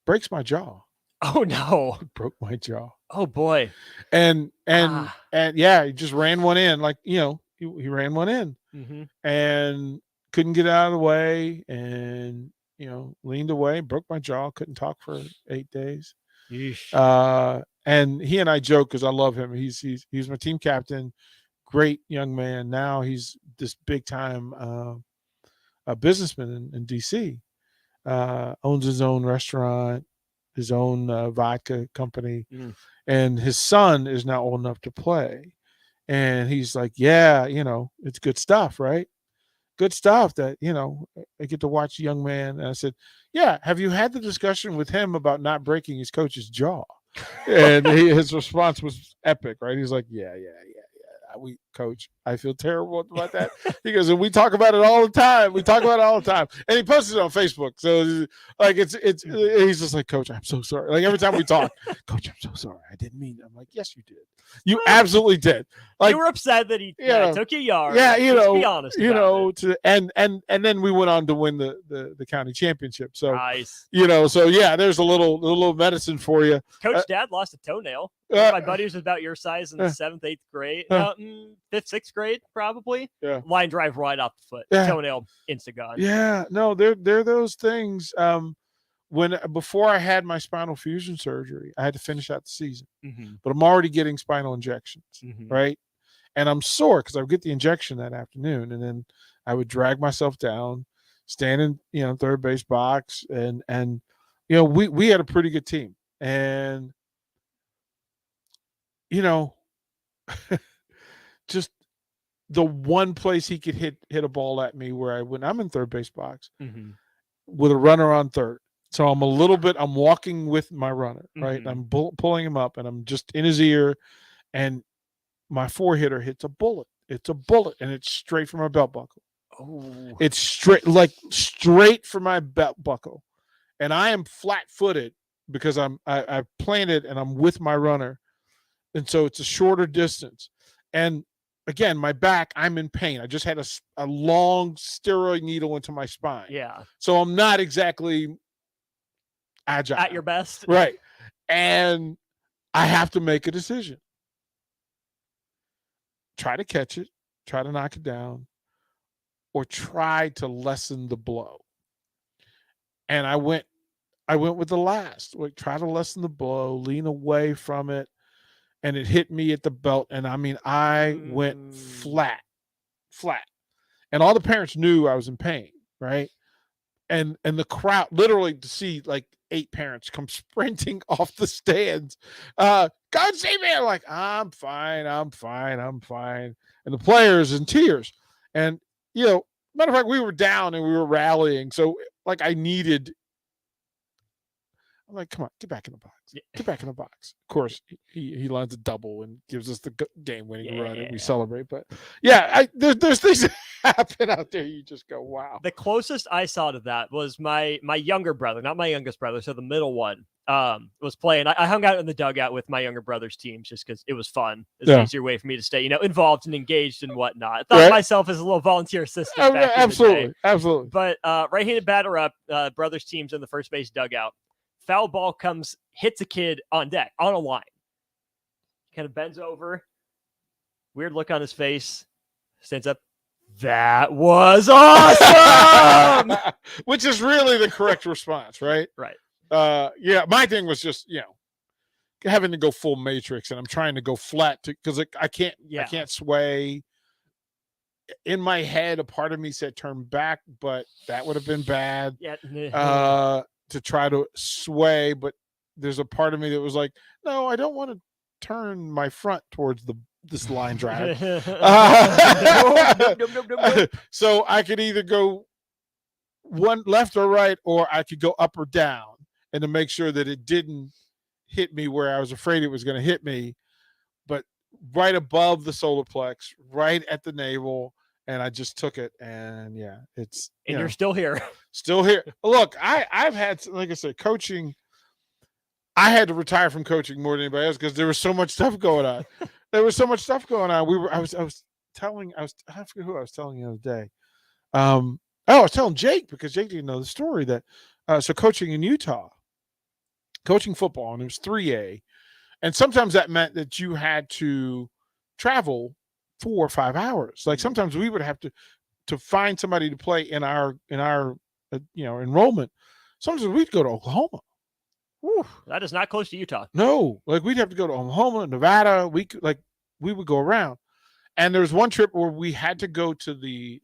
breaks my jaw. Oh no. It broke my jaw. Oh boy. And yeah, he just ran one in. Like, he ran one in. And couldn't get out of the way and leaned away, broke my jaw, couldn't talk for 8 days. And he and I joke because I love him. He's my team captain, great young man. Now he's this big time a businessman in DC. Owns his own restaurant, his own vodka company, and his son is now old enough to play. And he's like, yeah, it's good stuff, right? Good stuff that, I get to watch a young man. And I said, yeah, have you had the discussion with him about not breaking his coach's jaw? And his response was epic, right? He's like, yeah. Coach, I feel terrible about that. He goes, and we talk about it all the time. And he posted it on Facebook. So like, he's just like, Coach, I'm so sorry. Like every time we talk, Coach, I'm so sorry. I didn't mean it. I'm like, yes, you did. You absolutely did. Like, you were upset that he took your yard. Yeah. Let's be honest. And then we went on to win the county championship. So, nice. So yeah, there's a little medicine for you. Coach Dad lost a toenail. My buddy was about your size in the 7th, 8th grade. 5th, 6th grade, probably. Yeah. Line drive right off the foot. Yeah. Toenail, instant gone. Yeah. No, they're those things. Before I had my spinal fusion surgery, I had to finish out the season. But I'm already getting spinal injections, right? And I'm sore because I would get the injection that afternoon, and then I would drag myself down, stand in third base box, and we had a pretty good team, and just the one place he could hit a ball at me when I'm in third base box with a runner on third. So I'm walking with my runner, right? And I'm pulling him up, and I'm just in his ear, and my four-hitter hits a bullet. It's a bullet, and it's straight from my belt buckle. Oh. It's straight from my belt buckle. And I am flat-footed because I planted and I'm with my runner. And so it's a shorter distance. And again, my back, I'm in pain. I just had a long steroid needle into my spine. Yeah. So I'm not exactly agile. At your best. Right. And I have to make a decision. Try to catch it, try to knock it down, or try to lessen the blow. And I went with the last. Try to lessen the blow, lean away from it. And it hit me at the belt. And I went flat. And all the parents knew I was in pain, right? And the crowd, literally to see like 8 parents come sprinting off the stands. God save me. I'm like, I'm fine. And the players in tears. And, matter of fact, we were down and we were rallying. So like I'm like, come on, get back in the box. Get back in the box. Of course, he lands a double and gives us the game-winning run, and we celebrate. But yeah, there's things that happen out there. You just go, wow. The closest I saw to that was my younger brother, not my youngest brother, so the middle one was playing. I hung out in the dugout with my younger brother's teams just because it was fun. It's an easier way for me to stay, involved and engaged and whatnot. I thought of myself as a little volunteer assistant. Absolutely. But right-handed batter up, brother's team's in the first base dugout. Foul ball comes, hits a kid on deck, on a line. Kind of bends over. Weird look on his face. Stands up. That was awesome! Which is really the correct response, right? Right. Yeah, my thing was just, having to go full matrix, and I'm trying to go flat because I can't sway. In my head, a part of me said turn back, but that would have been bad. Yeah. To try to sway, but there's a part of me that was like, no, I don't want to turn my front towards this line drive. So I could either go one left or right, or I could go up or down, and to make sure that it didn't hit me where I was afraid it was going to hit me, but right above the solar plex, right at the navel. And I just took it, and it's and you're still here. Still here. Look, I've had, like I said, coaching. I had to retire from coaching more than anybody else because there was so much stuff going on. I was telling, I forget who I was telling the other day. I was telling Jake because Jake didn't know the story that. So coaching in Utah, coaching football, and it was 3A, and sometimes that meant that you had to travel 4 or 5 hours. Like sometimes we would have to find somebody to play in our enrollment. Sometimes we'd go to Oklahoma, Whew, that is not close to Utah. No, like we'd have to go to Oklahoma, Nevada. We would go around, and there was one trip where we had to go to the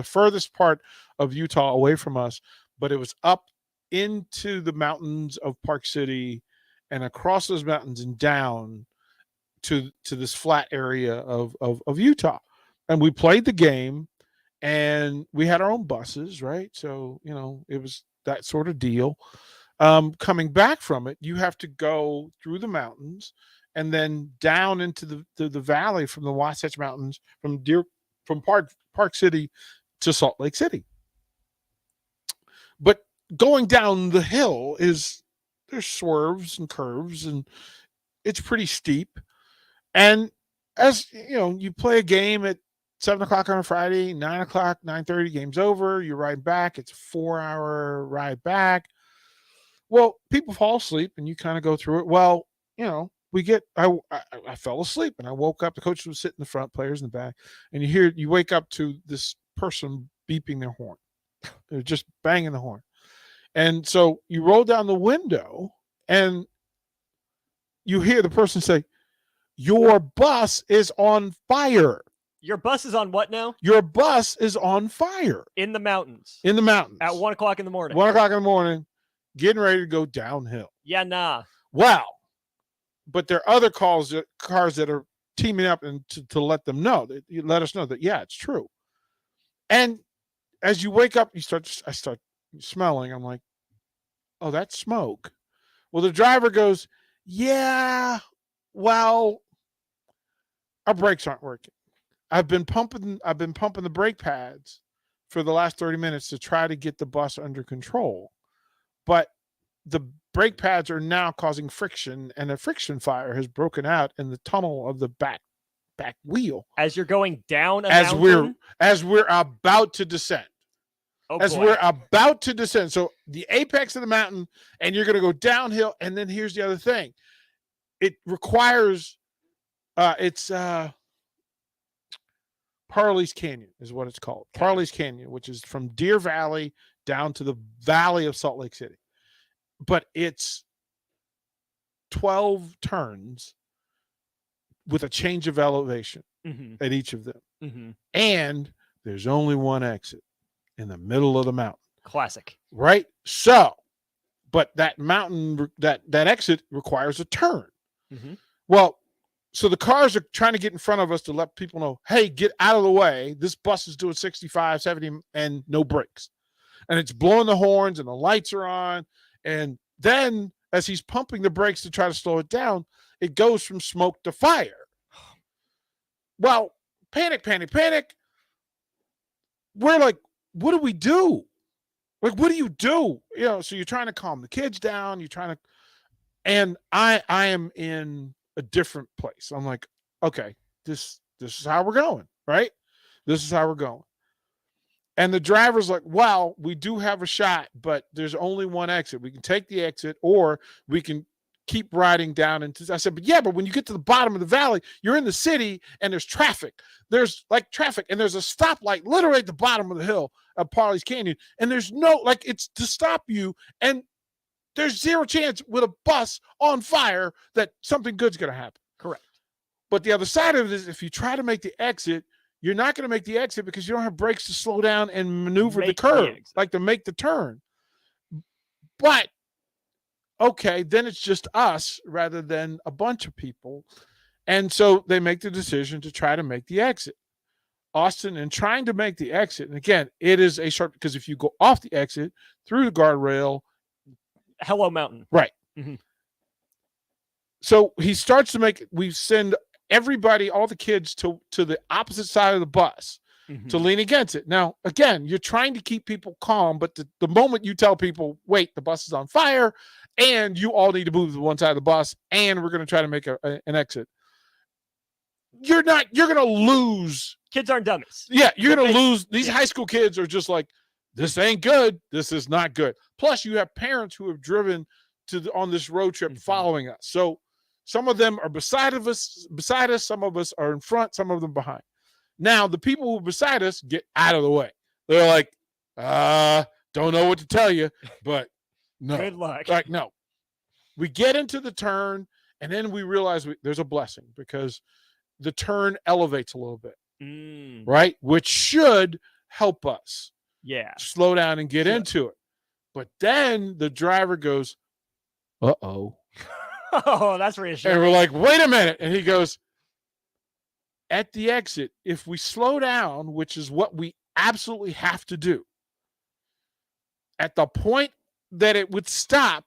furthest part of Utah away from us, but it was up into the mountains of Park City, and across those mountains and down to this flat area of Utah, and we played the game, and we had our own buses, right? So it was that sort of deal. Coming back from it, you have to go through the mountains and then down into the valley from the Wasatch Mountains from Park City to Salt Lake City. But going down the hill there's swerves and curves, and it's pretty steep. And as you play a game at 7:00 on a Friday, 9:00, 9:30, game's over. You ride back. It's a 4-hour ride back. Well, people fall asleep, and you kind of go through it. Well, I fell asleep, and I woke up. The coach was sitting in the front, players in the back, and you wake up to this person beeping their horn. They're just banging the horn. And so you roll down the window, and you hear the person say, "Your bus is on fire." Your bus is on what now? Your bus is on fire. In the mountains. In the mountains. At 1:00 in the morning. 1:00 in the morning, getting ready to go downhill. Yeah, nah. Wow. But there are other cars that are teaming up and to let them know, that you let us know that, yeah, it's true. And as you wake up, I start smelling. I'm like, oh, that's smoke. Well, the driver goes, yeah, well, our brakes aren't working. I've been pumping the brake pads for the last 30 minutes to try to get the bus under control. But the brake pads are now causing friction, and a friction fire has broken out in the tunnel of the back wheel. As you're going down a mountain? As we're about to descend. Oh, as boy. we're about to descend. So the apex of the mountain, and you're going to go downhill. And then here's the other thing. It requires, Parley's Canyon is what it's called. Parley's Canyon, which is from Deer Valley down to the valley of Salt Lake City. But it's 12 turns with a change of elevation at each of them. Mm-hmm. And there's only one exit in the middle of the mountain. Classic. Right? So, but that mountain, that exit requires a turn. Mm-hmm. Well, so the cars are trying to get in front of us to let people know, hey, get out of the way. This bus is doing 65, 70, and no brakes. And it's blowing the horns, and the lights are on. And then as he's pumping the brakes to try to slow it down, it goes from smoke to fire. Well, panic. We're like, what do we do? Like, what do you do? So you're trying to calm the kids down. And I am in a different place. I'm like, okay, this is how we're going, right? This is how we're going. And the driver's like, well, we do have a shot, but there's only one exit. We can take the exit, or we can keep riding down into. I said, but when you get to the bottom of the valley, you're in the city, and there's traffic. There's traffic, and there's a stoplight literally at the bottom of the hill of Parley's Canyon, and there's no it's to stop you, and there's zero chance with a bus on fire that something good's going to happen. Correct. But the other side of it is, if you try to make the exit, you're not going to make the exit because you don't have brakes to slow down and maneuver the curve, to make the turn. But, okay, then it's just us rather than a bunch of people. And so they make the decision to try to make the exit. Austin, in trying to make the exit, and again, it is a short, because if you go off the exit through the guardrail, Hello Mountain. Right. Mm-hmm. So he starts to we send everybody, all the kids to the opposite side of the bus to lean against it. Now, again, you're trying to keep people calm, but the moment you tell people, wait, the bus is on fire, and you all need to move to one side of the bus, and we're going to try to make an exit, you're going to lose. Kids aren't dummies. Yeah, you're going to lose. These high school kids are just like, this ain't good. This is not good. Plus, you have parents who have driven on this road trip following us. So some of them are beside us. Some of us are in front. Some of them behind. Now, the people who are beside us get out of the way. They're like, don't know what to tell you, but No. Good luck. Like, no. We get into the turn, and then we realize there's a blessing because the turn elevates a little bit, right? Which should help us slow down and get into it. But then the driver goes, uh-oh. Oh, that's reassuring. And we're like, wait a minute. And he goes, at the exit, if we slow down, which is what we absolutely have to do, at the point that it would stop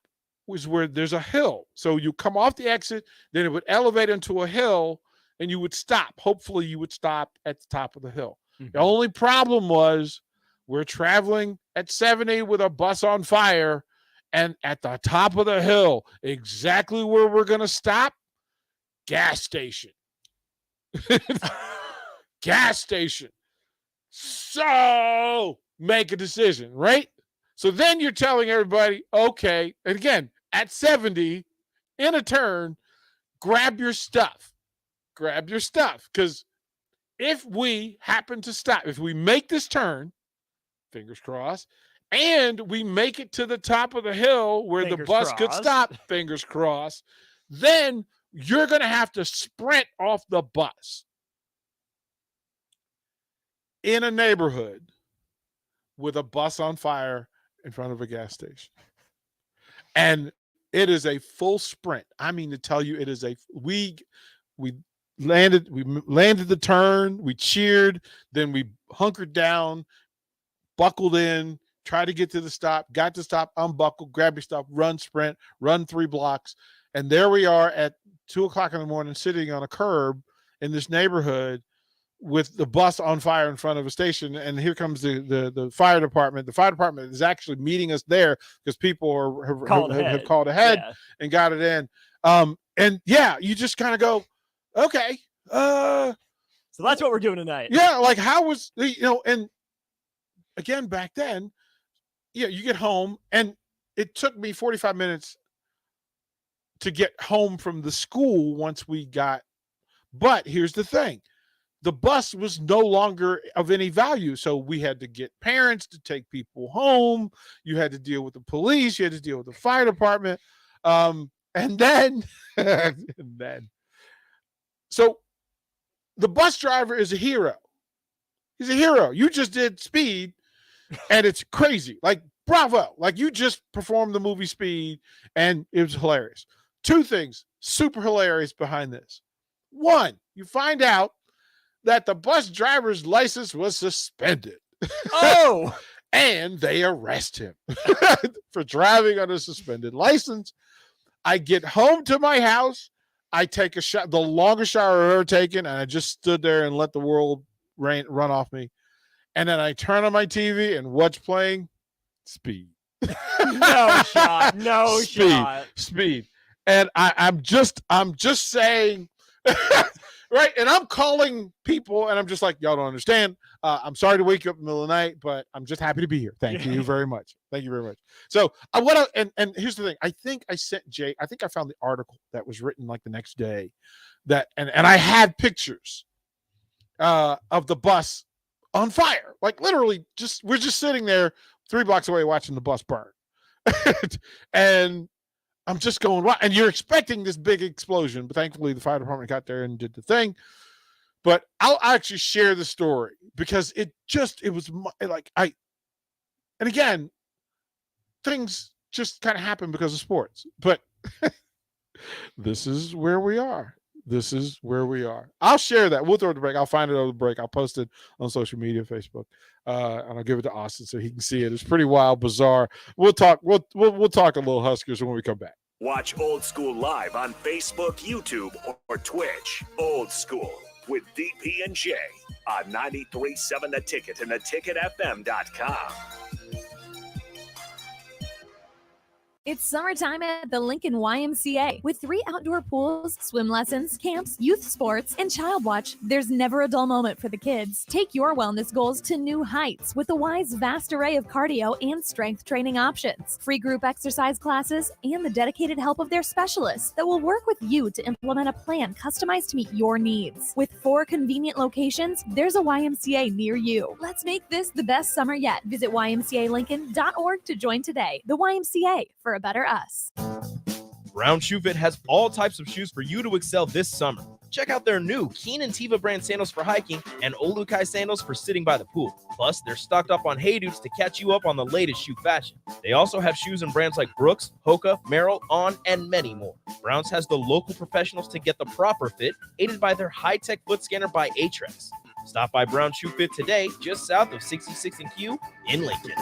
was where there's a hill. So you come off the exit, then it would elevate into a hill, and you would stop. Hopefully you would stop at the top of the hill. The only problem was we're traveling at 70 with a bus on fire, and at the top of the hill, exactly where we're going to stop, gas station. Gas station. So make a decision, right? So then you're telling everybody, okay, and again, at 70, in a turn, grab your stuff. Grab your stuff. Because if we happen to stop, if we make this turn, fingers crossed, and we make it to the top of the hill where the bus could stop, fingers crossed, then you're going to have to sprint off the bus in a neighborhood with a bus on fire in front of a gas station. And it is a full sprint. I mean, to tell you, it is we landed the turn, we cheered, then we hunkered down, buckled in, tried to get to the stop, got to stop, unbuckled, grab your stuff, run, sprint, run 3 blocks. And there we are at 2:00 in the morning, sitting on a curb in this neighborhood with the bus on fire in front of a station. And here comes the fire department. The fire department is actually meeting us there because people have called ahead and got it in. And yeah, you just kind of go, okay. So that's what we're doing tonight. Yeah. Like how was, and again, back then, you get home, and it took me 45 minutes to get home from the school once we got, but here's the thing. The bus was no longer of any value. So we had to get parents to take people home. You had to deal with the police. You had to deal with the fire department. And then, so the bus driver is a hero. He's a hero. You just did Speed, and it's crazy. Like, bravo. Like, you just performed the movie Speed, and it was hilarious. 2 things super hilarious behind this. 1, you find out that the bus driver's license was suspended. Oh! And they arrest him for driving on a suspended license. I get home to my house. I take a shot, the longest shower I've ever taken, and I just stood there and let the world run off me. And then I turn on my TV, and what's playing? Speed. No shot. No Speed. shot. Speed. And I'm just saying, right? And I'm calling people, and I'm just like, y'all don't understand. I'm sorry to wake you up in the middle of the night, but I'm just happy to be here. Thank you very much. Thank you very much. So and here's the thing. I think I sent Jay, I think I found the article that was written like the next day that, and I had pictures of the bus on fire. Like literally we're just sitting there 3 blocks away watching the bus burn. And I'm just going, wow. And you're expecting this big explosion, but thankfully the fire department got there and did the thing. But I'll actually share the story because it was like, and again, things just kind of happen because of sports, but this is where we are. This is where we are. I'll share that. We'll throw the break. I'll find it over the break. I'll post it on social media, Facebook, and I'll give it to Austin so he can see it. It's pretty wild, bizarre. We'll talk a little Huskers when we come back. Watch Old School live on Facebook, YouTube, or Twitch. Old School with DP and J on 93.7 The Ticket and theticketfm.com. It's summertime at the Lincoln YMCA. With 3 outdoor pools, swim lessons, camps, youth sports, and child watch, there's never a dull moment for the kids. Take your wellness goals to new heights with the Y's vast array of cardio and strength training options, free group exercise classes, and the dedicated help of their specialists that will work with you to implement a plan customized to meet your needs. With 4 convenient locations, there's a YMCA near you. Let's make this the best summer yet. Visit ymcalincoln.org to join today. The YMCA, for for a better us. Brown Shoe Fit has all types of shoes for you to excel this summer. Check out their new Keen and Tiva brand sandals for hiking and Olukai sandals for sitting by the pool. Plus, they're stocked up on Hey Dudes to catch you up on the latest shoe fashion. They also have shoes in brands like Brooks, Hoka, Merrell, On, and many more. Browns has the local professionals to get the proper fit, aided by their high-tech foot scanner by Aetrex. Stop by Brown Shoe Fit today, just south of 66 and Q in Lincoln.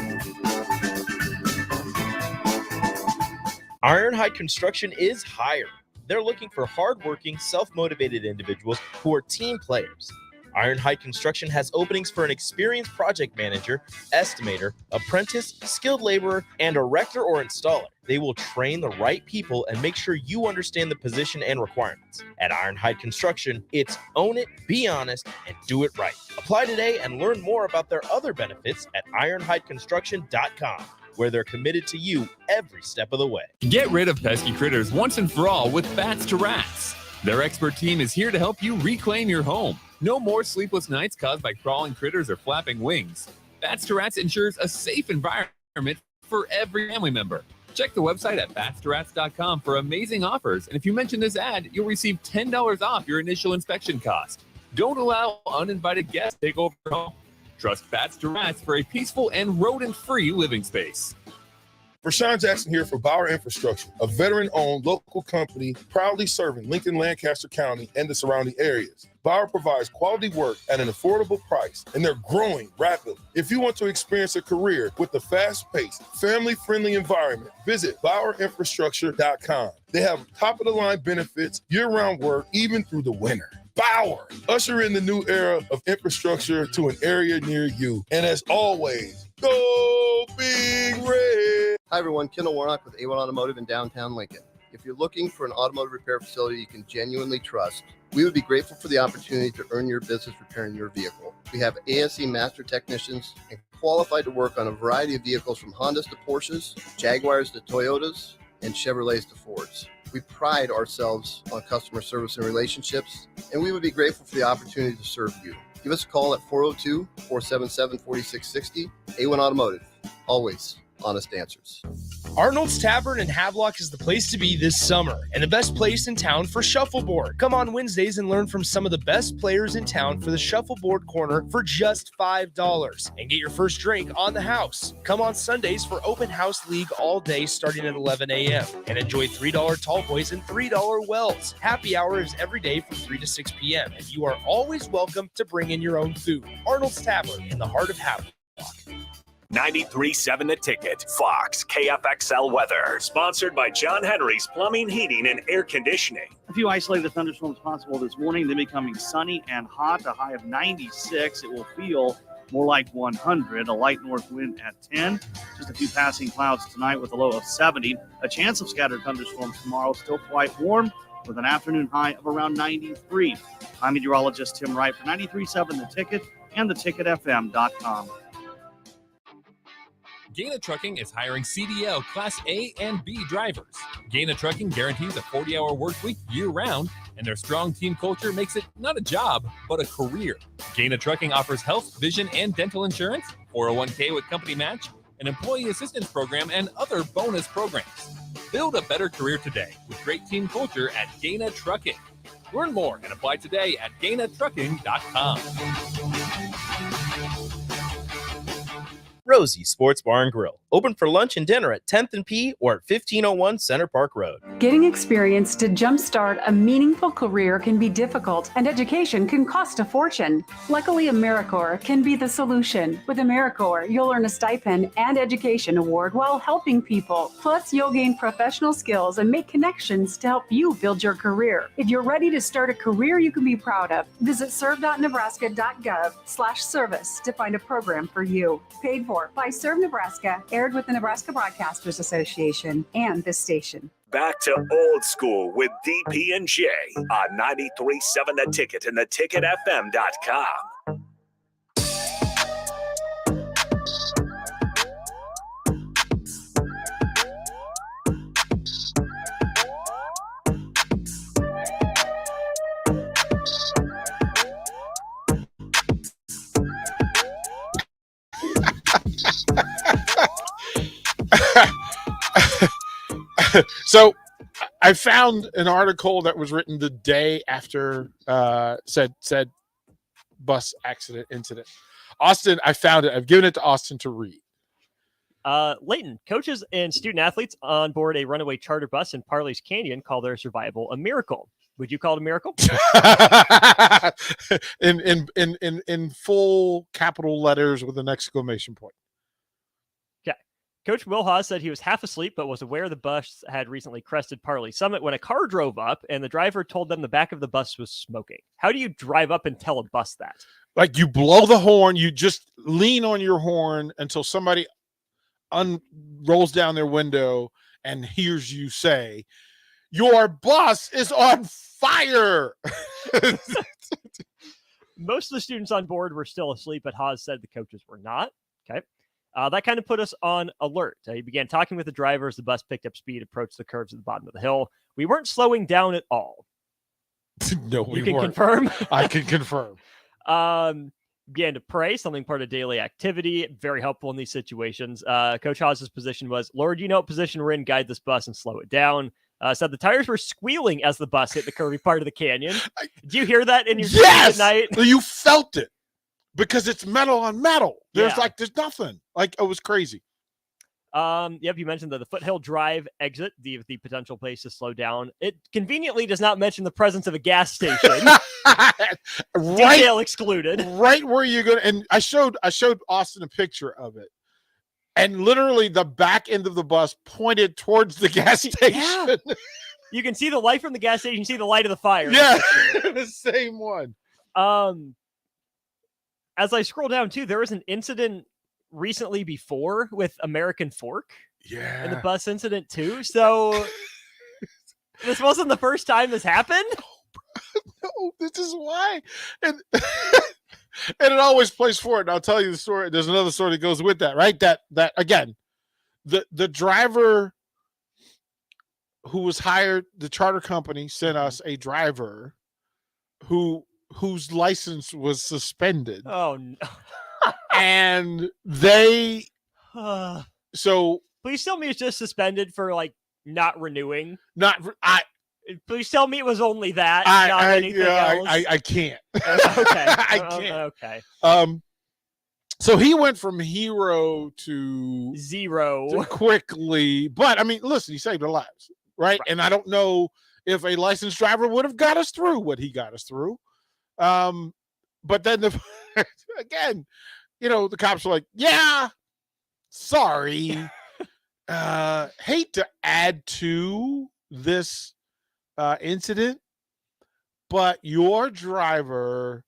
Ironhide Construction is hiring. They're looking for hardworking, self-motivated individuals who are team players. Ironhide Construction has openings for an experienced project manager, estimator, apprentice, skilled laborer, and erector or installer. They will train the right people and make sure you understand the position and requirements. At Ironhide Construction, it's own it, be honest, and do it right. Apply today and learn more about their other benefits at ironhideconstruction.com. where they're committed to you every step of the way. Get rid of pesky critters once and for all with Bats to Rats. Their expert team is here to help you reclaim your home. No more sleepless nights caused by crawling critters or flapping wings. Bats to Rats ensures a safe environment for every family member. Check the website at batstoRats.com for amazing offers, and if you mention this ad, you'll receive $10 off your initial inspection cost. Don't allow uninvited guests to take over your home. Trust Bats to Rats for a peaceful and rodent-free living space. Rashawn Jackson here for Bauer Infrastructure, a veteran-owned local company proudly serving Lincoln, Lancaster County, and the surrounding areas. Bauer provides quality work at an affordable price, and they're growing rapidly. If you want to experience a career with a fast-paced, family-friendly environment, visit BauerInfrastructure.com. They have top-of-the-line benefits, year-round work, even through the winter. Bauer, usher in the new era of infrastructure to an area near you. And as always, go Big Red. Hi, everyone. Kendall Warnock with A1 Automotive in downtown Lincoln. If you're looking for an automotive repair facility you can genuinely trust, we would be grateful for the opportunity to earn your business repairing your vehicle. We have ASE master technicians and qualified to work on a variety of vehicles from Hondas to Porsches, Jaguars to Toyotas, and Chevrolets to Fords. We pride ourselves on customer service and relationships, and we would be grateful for the opportunity to serve you. Give us a call at 402-477-4660. A1 Automotive, always honest answers. Arnold's Tavern in Havelock is the place to be this summer and the best place in town for shuffleboard. Come on Wednesdays and learn from some of the best players in town for the shuffleboard corner for just $5 and get your first drink on the house. Come on Sundays for open house league all day starting at 11 a.m. and enjoy $3 tall boys and $3 wells. Happy hour is every day from 3 to 6 p.m. and you are always welcome to bring in your own food. Arnold's Tavern in the heart of Havelock. 93.7 The Ticket, Fox, KFXL weather. Sponsored by John Henry's Plumbing, Heating, and Air Conditioning. A few isolated thunderstorms possible this morning, then becoming sunny and hot, a high of 96. It will feel more like 100, a light north wind at 10. Just a few passing clouds tonight with a low of 70. A chance of scattered thunderstorms tomorrow, still quite warm with an afternoon high of around 93. I'm meteorologist Tim Wright for 93.7 The Ticket and theticketfm.com. Gaina Trucking is hiring CDL Class A and B drivers. Gaina Trucking guarantees a 40-hour work week year-round, and their strong team culture makes it not a job, but a career. Gaina Trucking offers health, vision, and dental insurance, 401k with company match, an employee assistance program, and other bonus programs. Build a better career today with great team culture at Gaina Trucking. Learn more and apply today at GainaTrucking.com. Rosie's Sports Bar and Grill. Open for lunch and dinner at 10th and P or at 1501 Center Park Road. Getting experience to jumpstart a meaningful career can be difficult, and education can cost a fortune. Luckily, AmeriCorps can be the solution. With AmeriCorps, you'll earn a stipend and education award while helping people. Plus, you'll gain professional skills and make connections to help you build your career. If you're ready to start a career you can be proud of, visit serve.nebraska.gov/service to find a program for you. Paid for by Serve Nebraska, aired with the Nebraska Broadcasters Association and this station. Back to old school with DP and J on 93.7 The Ticket and theticketfm.com. So I found an article that was written the day after said bus accident incident. Austin, I found it. I've given it to Austin to read. Leighton, coaches and student athletes on board a runaway charter bus in Parley's Canyon call their survival a miracle. Would you call it a miracle? in full capital letters with an exclamation point. Okay. Coach Will Haas said he was half asleep, but was aware the bus had recently crested Parley Summit when a car drove up and the driver told them the back of the bus was smoking. How do you drive up and tell a bus that? Like you blow the horn, you just lean on your horn until somebody rolls down their window and hears you say, "Your bus is on fire." Most of the students on board were still asleep, but Haas said the coaches were not. Okay. That kind of put us on alert. He began talking with the driver as the bus picked up speed, approached the curves at the bottom of the hill. We weren't slowing down at all. No, we You can weren't. confirm? I can confirm. Began to pray, something part of daily activity, very helpful in these situations. Coach Haas's position was, "Lord, you know what position we're in, guide this bus and slow it down." Said the tires were squealing as the bus hit the curvy part of the canyon. Do you hear that in your sleep at night? You felt it because it's metal on metal. There's Yeah. there's nothing. Like, it was crazy. Yep, you mentioned the Foothill Drive exit, the potential place to slow down. It conveniently does not mention the presence of a gas station. Detail excluded. Right where you're gonna, and I showed Austin a picture of it. And literally the back end of the bus pointed towards the gas station. Yeah. You can see the light from the gas station, you see the light of the fire. Yeah, the same one. As I scroll down too, there was an incident recently before with American Fork. Yeah. And the bus incident too. So this wasn't the first time this happened. No, this is why. And and it always plays forward. And I'll tell you the story. There's another story that goes with that, right? That again, the driver who was hired, the charter company sent us a driver whose license was suspended. Oh no. And they so please tell me it's just suspended for like not renewing. Please tell me it was only that, not anything else. I can't. Okay. I can't. Okay. So he went from hero to zero quickly. But I mean, listen, he saved our lives, right? And I don't know if a licensed driver would have got us through what he got us through. But then again, the cops were like, "Yeah, sorry. Hate to add to this incident, but your driver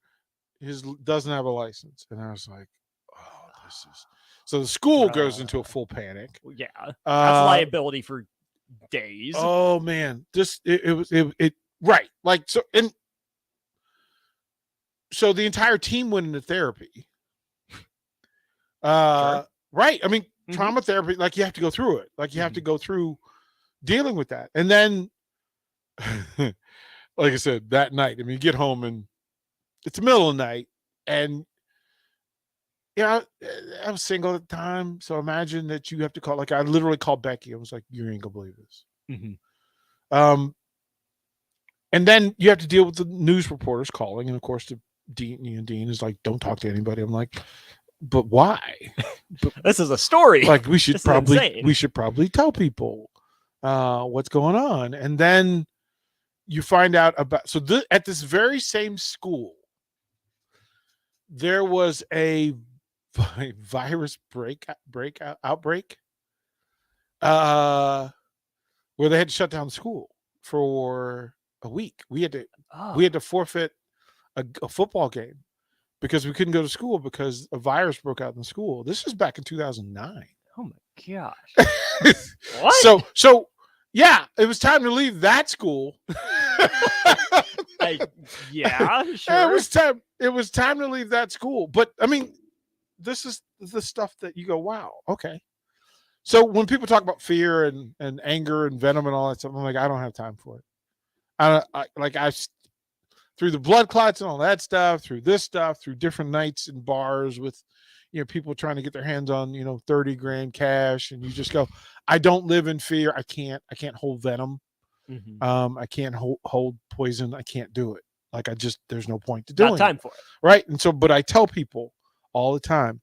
doesn't have a license." And I was like, "Oh, this is..." So the school goes into a full panic. Yeah, that's liability for days. Oh man, it was right. Like, so, and so the entire team went into therapy. Sure. Right. I mean, trauma therapy, like, you have to go through it. Like, you have to go through dealing with that. And then, like I said, that night, I mean, you get home and it's the middle of the night, and I was single at the time, so imagine that you have to call. Like, I literally called Becky. I was like, "You ain't gonna believe this." And then you have to deal with the news reporters calling, and of course, the Dean is like, "Don't talk to anybody." I'm like, "But why? This is a story. Like, we should This is insane. probably tell people what's going on." And then you find out about, so at this very same school, there was a virus outbreak where they had to shut down school for a week. We had to forfeit a football game because we couldn't go to school because a virus broke out in the school. This was back in 2009. Oh my gosh. What? So yeah, it was time to leave that school. Yeah, sure. It was time to leave that school. But I mean, this is the stuff that you go, wow, okay. So when people talk about fear and anger and venom and all that stuff, I'm like, I don't have time for it. I through the blood clots and all that stuff, through this stuff, through different nights in bars with, people trying to get their hands on, 30 grand cash, and you just go, I don't live in fear. I can't hold venom. I can't hold poison. I can't do it. Like there's no point to doing Not time for it. Right. And so, but I tell people all the time,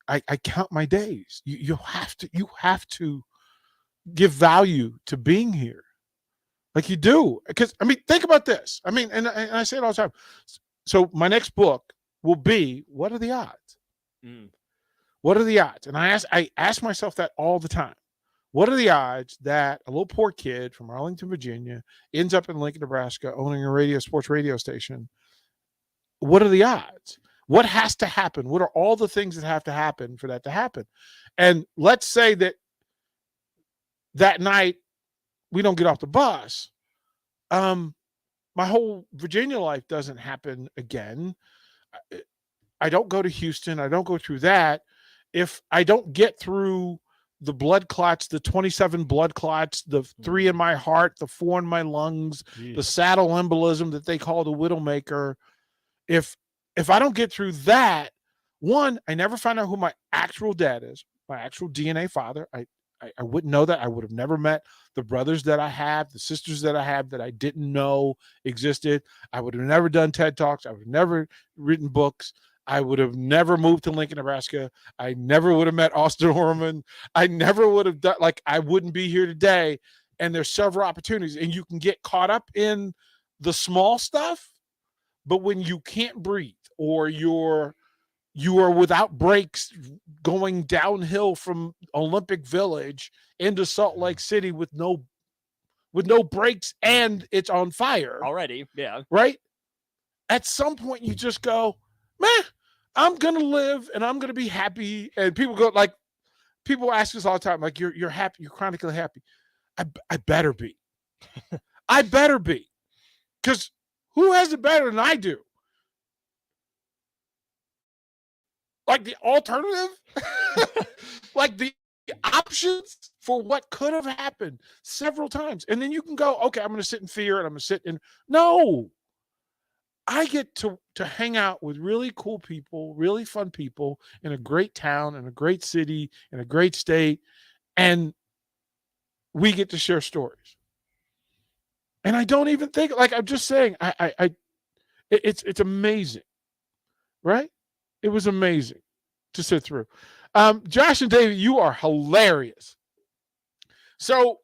I count my days. You have to give value to being here. Like you do. Because, think about this. And I say it all the time. So my next book will be, what are the odds? What are the odds? And I ask myself that all the time. What are the odds that a little poor kid from Arlington, Virginia ends up in Lincoln, Nebraska, owning a sports radio station? What are the odds? What has to happen? What are all the things that have to happen for that to happen? And let's say that night we don't get off the bus. My whole Virginia life doesn't happen again. I don't go to Houston. I don't go through that. If I don't get through the blood clots, the 27 blood clots, the 3 in my heart, the 4 in my lungs, the saddle embolism that they call the widowmaker. If I don't get through that, one, I never find out who my actual dad is, my actual DNA father. I wouldn't know that. I would have never met the brothers that I have, the sisters that I have that I didn't know existed. I would have never done TED Talks. I would have never written books. I would have never moved to Lincoln, Nebraska. I never would have met Austin Orman. I never would have done, I wouldn't be here today. And there's several opportunities, and you can get caught up in the small stuff, but when you can't breathe or you are without brakes going downhill from Olympic Village into Salt Lake City with no brakes and it's on fire already. Yeah. Right. At some point you just go, man, I'm going to live and I'm going to be happy. And people ask us all the time, like, you're happy. You're chronically happy. I better be. I better be. Because who has it better than I do? Like the alternative, like the options for what could have happened several times. And then you can go, okay, I'm going to sit in fear and I'm going to sit in. No, I get to hang out with really cool people, really fun people in a great town, in a great city, in a great state. And we get to share stories. And I don't even think, I'm just saying, it's amazing, right? It was amazing to sit through. Josh and David, you are hilarious. So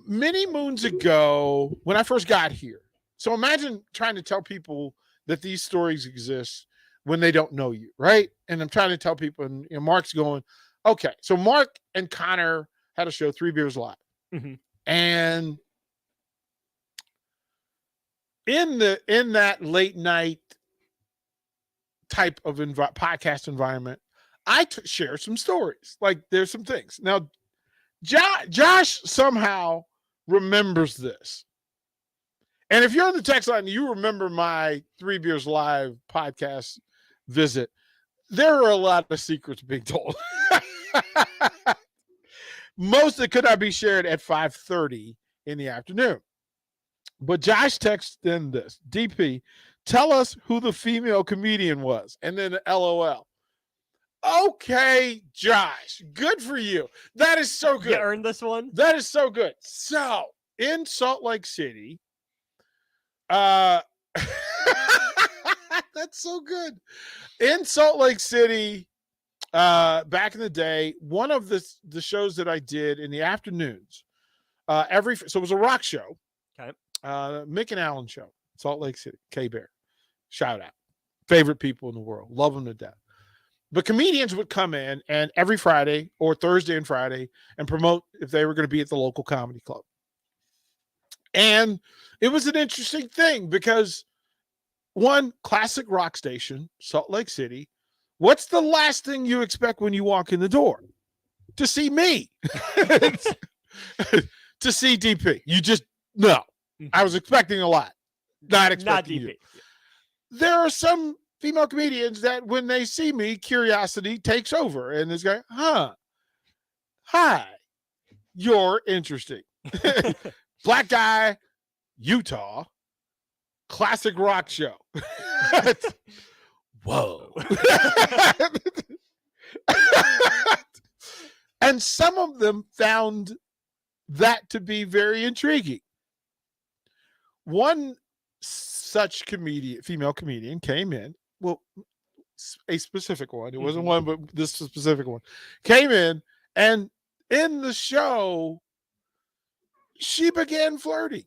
many moons ago, when I first got here, so imagine trying to tell people that these stories exist when they don't know you, right? And I'm trying to tell people, and Mark's going, okay. So Mark and Connor had a show, 3 Beers Live. Mm-hmm. And in that late night type of podcast environment, I share some stories. Like, there's some things. Now, Josh somehow remembers this. And if you're on the text line, you remember my 3 Beers Live podcast visit. There are a lot of secrets being told. Most that could not be shared at 5:30 in the afternoon. But Josh texted in this, DP, tell us who the female comedian was. And then LOL. Okay, Josh, good for you. That is so good. You earned this one. That is so good. So, in Salt Lake City, that's so good. In Salt Lake City, back in the day, one of the shows that I did in the afternoons, so it was a rock show. Okay. Mick and Allen show, Salt Lake City, K-Bear. Shout out. Favorite people in the world. Love them to death. But comedians would come in and every Friday or Thursday and Friday and promote if they were going to be at the local comedy club. And it was an interesting thing because, one, classic rock station, Salt Lake City. What's the last thing you expect when you walk in the door? To see me. To see DP. You just, no. I was expecting a lot. Not expecting you. There are some female comedians that when they see me, curiosity takes over and is going, hi, you're interesting. Black guy, Utah, classic rock show. Whoa. And some of them found that to be very intriguing. One such female comedian came in. Well, a specific one. It wasn't one, but this specific one came in, and in the show, she began flirting.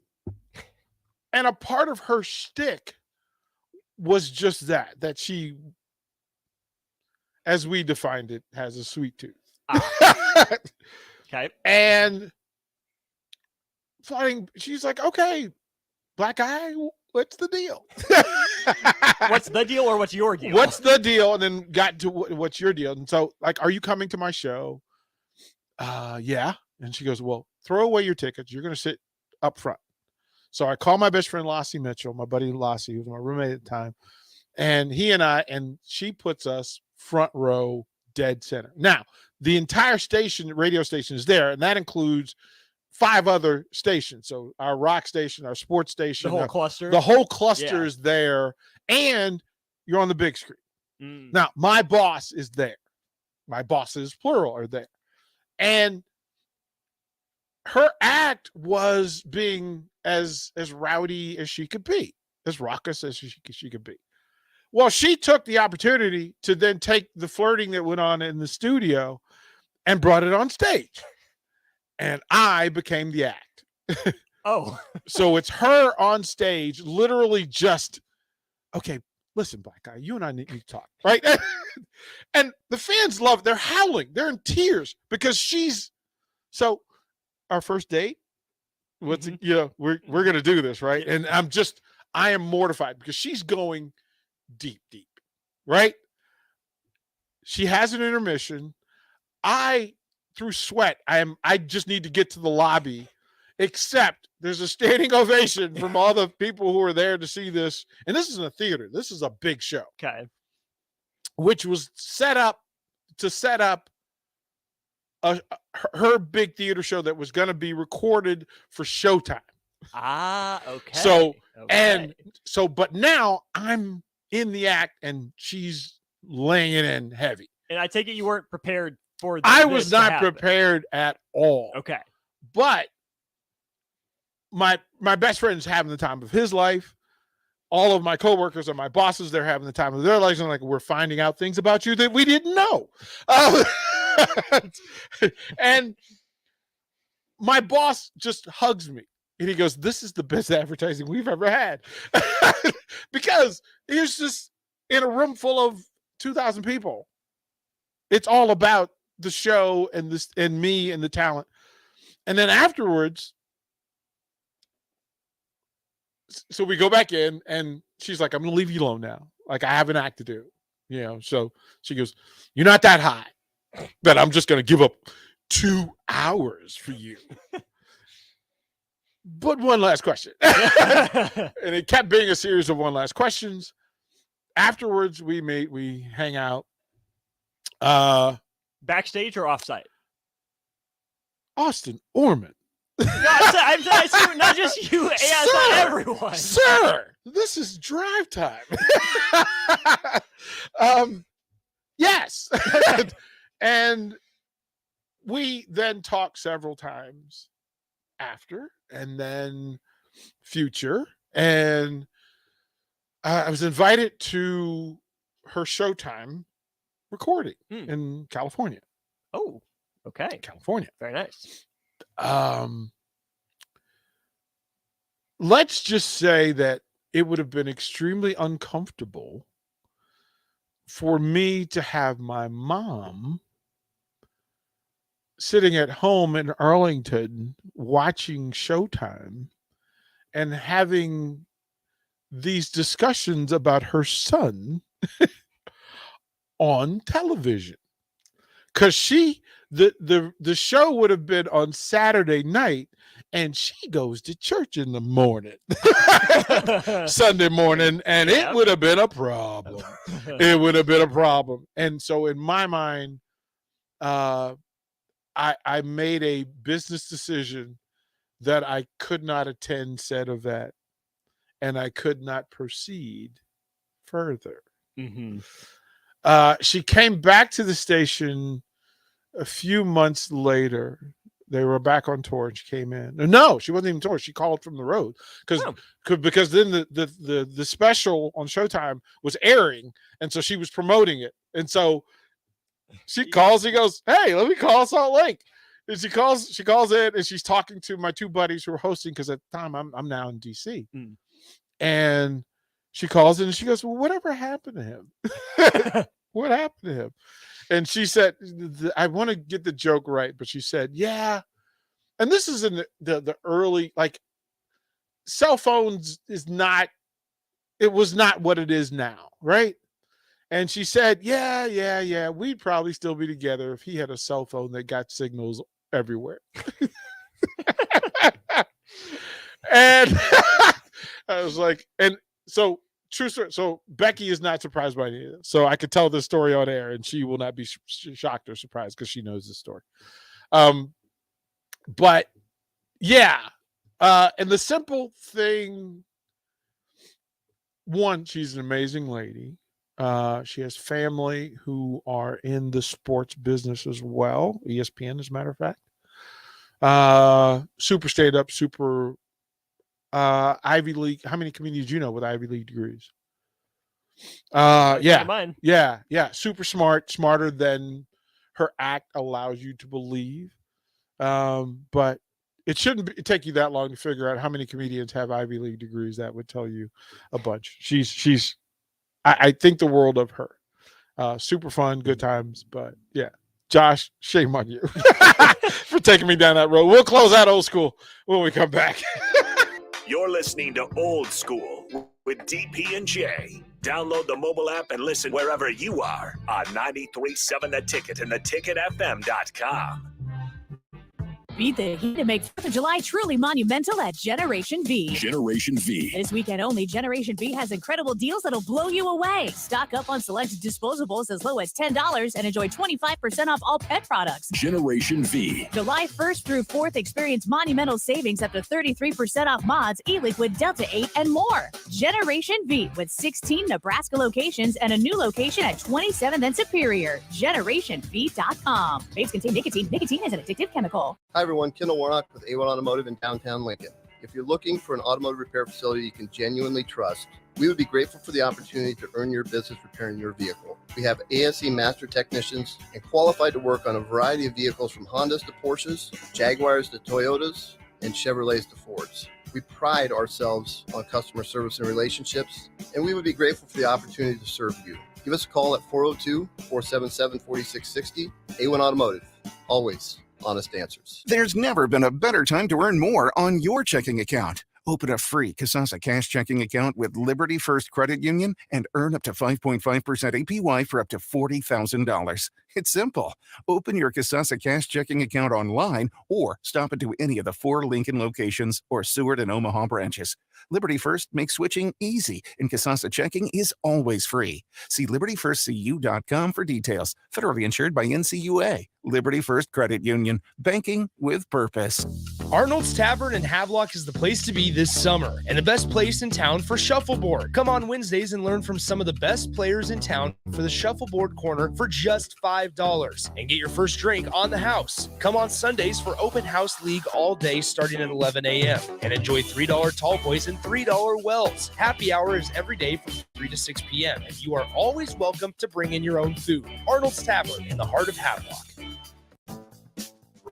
And a part of her shtick was just that she, as we defined it, has a sweet tooth. Okay. And flirting, she's like, okay, black guy, what's the deal? What's the deal or what's your deal? What's the deal? And then got to what's your deal? And so, like, are you coming to my show? Yeah. And she goes, well, throw away your tickets. You're going to sit up front. So I call my best friend, Lassie Mitchell, my buddy Lassie, who was my roommate at the time. And she puts us front row, dead center. Now, the entire radio station is there, and that includes 5 other stations. So our rock station, our sports station, the whole cluster. The whole cluster is there, and you're on the big screen. Now, my boss is there. My bosses, plural, are there. And her act was being as rowdy as she could be, as raucous as she could be. Well, she took the opportunity to then take the flirting that went on in the studio and brought it on stage. And I became the act. Oh. So it's her on stage, literally just, okay, listen, black guy, you and I need to talk, right? And the fans love it. They're howling. They're in tears because so our first date, we're going to do this, right? And I am mortified because she's going deep, right? She has an intermission. Through sweat, I just need to get to the lobby, except there's a standing ovation from all the people who are there to see this. And this isn't a theater. This is a big show. Okay. Which was set up her big theater show that was going to be recorded for Showtime. Okay. But now I'm in the act and she's laying it in heavy. And I take it you weren't prepared for this. I was not prepared at all. Okay. But my best friend's having the time of his life. All of my coworkers and my bosses, they're having the time of their lives. And like, we're finding out things about you that we didn't know. And my boss just hugs me. And he goes, this is the best advertising we've ever had. Because here's just in a room full of 2,000 people. It's all about the show and me and the talent. And then afterwards, so we go back in and she's like, I'm going to leave you alone now. Like, I have an act to do, So she goes, you're not that high, but I'm just going to give up 2 hours for you. But one last question. And it kept being a series of one last questions. Afterwards, we meet, we hang out. Backstage or offsite? Austin Orman. No, I see, not just you, everyone. Sir, this is drive time. Yes. And we then talked several times after, and then future. And I was invited to her Showtime recording in California. Oh, okay. California. Very nice. Let's just say that it would have been extremely uncomfortable for me to have my mom sitting at home in Arlington watching Showtime and having these discussions about her son on television. Because the show would have been on Saturday night, and she goes to church in the morning, Sunday morning, and it would have been a problem. It would have been a problem. And so in my mind, I made a business decision that I could not attend said event, and I could not proceed further. Mm-hmm. She came back to the station a few months later. They were back on tour and she came in. No, she wasn't even tour. She called from the road because then the special on Showtime was airing, and so she was promoting it. And so she calls. He goes, "Hey, let me call Salt Lake." And she calls in, and she's talking to my two buddies who are hosting because at the time I'm now in DC. And she calls in and she goes, "Well, whatever happened to him? What happened to him?" And she said, I want to get the joke right, but she said, yeah. And this is in the early, like, cell phones it was not what it is now, right? And she said, yeah, we'd probably still be together if he had a cell phone that got signals everywhere. And I was like, and so true story. So Becky is not surprised by any of this. So I could tell this story on air and she will not be shocked or surprised because she knows this story. But yeah. And the simple thing, one, she's an amazing lady. She has family who are in the sports business as well. ESPN, as a matter of fact. Super stayed up, super Ivy League. How many comedians do you know with Ivy League degrees? Yeah. Super smart, smarter than her act allows you to believe. But it shouldn't take you that long to figure out how many comedians have Ivy League degrees. That would tell you a bunch. I think the world of her. Super fun, good times. But yeah, Josh, shame on you for taking me down that road. We'll close out Old School when we come back. You're listening to Old School with DP and J. Download the mobile app and listen wherever you are on 93.7 The Ticket and theticketfm.com. Beat the heat to make 4th of July truly monumental at Generation V. Generation V. This weekend only, Generation V has incredible deals that'll blow you away. Stock up on select disposables as low as $10 and enjoy 25% off all pet products. Generation V. July 1st through 4th, experience monumental savings up to 33% off mods, e-liquid, Delta 8, and more. Generation V with 16 Nebraska locations and a new location at 27th and Superior. GenerationV.com. Vapes contain nicotine. Nicotine is an addictive chemical. Hi everyone, Kendall Warnock with A1 Automotive in downtown Lincoln. If you're looking for an automotive repair facility you can genuinely trust, we would be grateful for the opportunity to earn your business repairing your vehicle. We have ASE master technicians and qualified to work on a variety of vehicles from Hondas to Porsches, Jaguars to Toyotas, and Chevrolets to Fords. We pride ourselves on customer service and relationships, and we would be grateful for the opportunity to serve you. Give us a call at 402-477-4660. A1 Automotive, always honest answers. There's never been a better time to earn more on your checking account. Open a free Kasasa Cash checking account with Liberty First Credit Union and earn up to 5.5% APY for up to $40,000. It's simple. Open your Kasasa Cash checking account online or stop into any of the 4 Lincoln locations or Seward and Omaha branches. Liberty First makes switching easy, and Kasasa checking is always free. See libertyfirstcu.com for details. Federally insured by NCUA. Liberty First Credit Union. Banking with purpose. Arnold's Tavern in Havelock is the place to be this summer and the best place in town for shuffleboard. Come on Wednesdays and learn from some of the best players in town for the shuffleboard corner for just $5 and get your first drink on the house. Come on Sundays for open house league all day starting at 11 a.m. and enjoy $3 tall boys and $3 wells. Happy hour is every day from 3 to 6 p.m. and you are always welcome to bring in your own food. Arnold's Tavern in the heart of Havelock.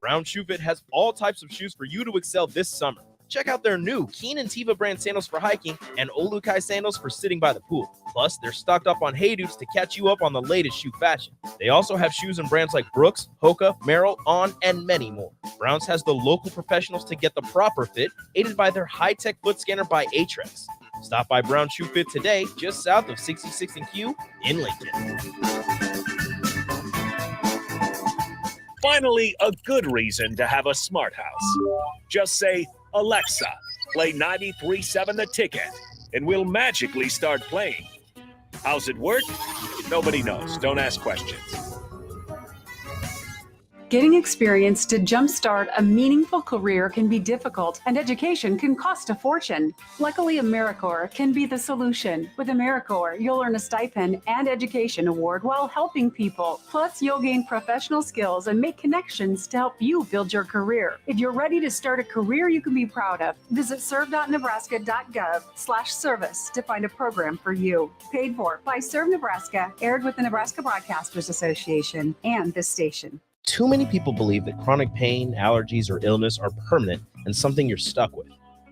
Brown Shoe Fit has all types of shoes for you to excel this summer. Check out their new Keen and Tiva brand sandals for hiking and Olukai sandals for sitting by the pool. Plus, they're stocked up on Hey Dudes to catch you up on the latest shoe fashion. They also have shoes and brands like Brooks, Hoka, Merrell, On, and many more. Browns has the local professionals to get the proper fit, aided by their high-tech foot scanner by Aetrex. Stop by Brown Shoe Fit today, just south of 66th and Q in Lincoln. Finally, a good reason to have a smart house. Just say, Alexa, play 93.7 The Ticket, and we'll magically start playing. How's it work? Nobody knows. Don't ask questions. Getting experience to jumpstart a meaningful career can be difficult, and education can cost a fortune. Luckily, AmeriCorps can be the solution. With AmeriCorps, you'll earn a stipend and education award while helping people. Plus, you'll gain professional skills and make connections to help you build your career. If you're ready to start a career you can be proud of, visit serve.nebraska.gov/service to find a program for you. Paid for by Serve Nebraska, aired with the Nebraska Broadcasters Association and this station. Too many people believe that chronic pain, allergies, or illness are permanent and something you're stuck with.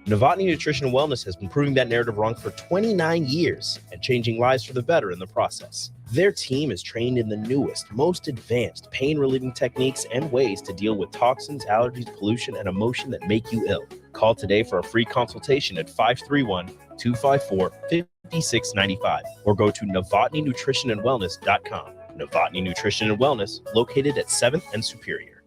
Novotny Nutrition and Wellness has been proving that narrative wrong for 29 years and changing lives for the better in the process. Their team is trained in the newest, most advanced pain-relieving techniques and ways to deal with toxins, allergies, pollution, and emotion that make you ill. Call today for a free consultation at 531-254-5695 or go to novotnynutritionandwellness.com. Novotny Nutrition and Wellness, located at 7th and Superior.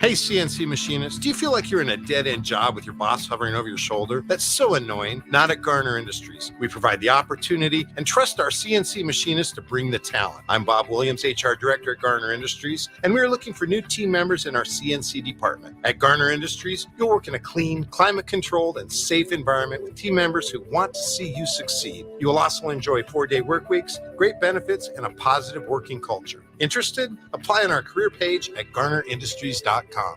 Hey, CNC machinists, do you feel like you're in a dead-end job with your boss hovering over your shoulder? That's so annoying. Not at Garner Industries. We provide the opportunity and trust our CNC machinists to bring the talent. I'm Bob Williams, HR Director at Garner Industries, and we are looking for new team members in our CNC department. At Garner Industries, you'll work in a clean, climate-controlled, and safe environment with team members who want to see you succeed. You will also enjoy 4-day work weeks, great benefits, and a positive working culture. Interested? Apply on our career page at garnerindustries.com.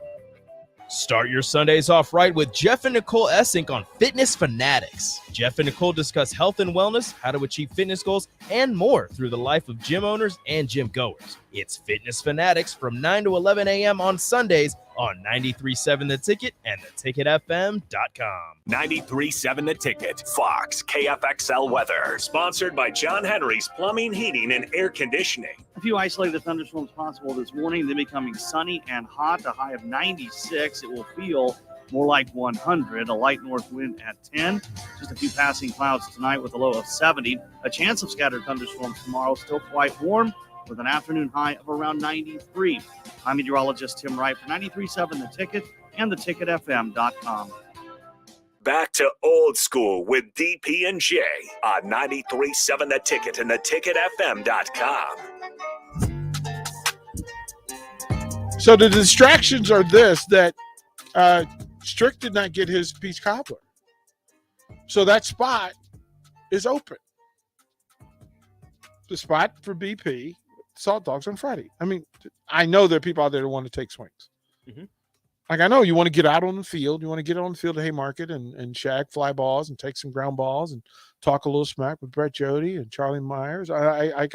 Start your Sundays off right with Jeff and Nicole Essink on Fitness Fanatics. Jeff and Nicole discuss health and wellness, how to achieve fitness goals, and more through the life of gym owners and gym goers. It's Fitness Fanatics from 9 to 11 a.m. on Sundays on 93.7 The Ticket and theticketfm.com. 93.7 The Ticket, Fox, KFXL weather. Sponsored by John Henry's Plumbing, Heating, and Air Conditioning. A few isolated thunderstorms possible this morning. They're becoming sunny and hot, a high of 96. It will feel more like 100, a light north wind at 10. Just a few passing clouds tonight with a low of 70. A chance of scattered thunderstorms tomorrow, still quite warm with an afternoon high of around 93. I'm meteorologist Tim Wright for 93.7 The Ticket and theticketfm.com. Back to old school with DP and J on 93.7 The Ticket and theticketfm.com. So the distractions are this, that Strick did not get his peach cobbler. So that spot is open. The spot for BP, Salt Dogs on Friday. I mean, I know there are people out there that want to take swings. Mm-hmm. Like, I know you want to get out on the field. You want to get on the field at Haymarket and shag fly balls and take some ground balls and talk a little smack with Brett Jody and Charlie Myers. I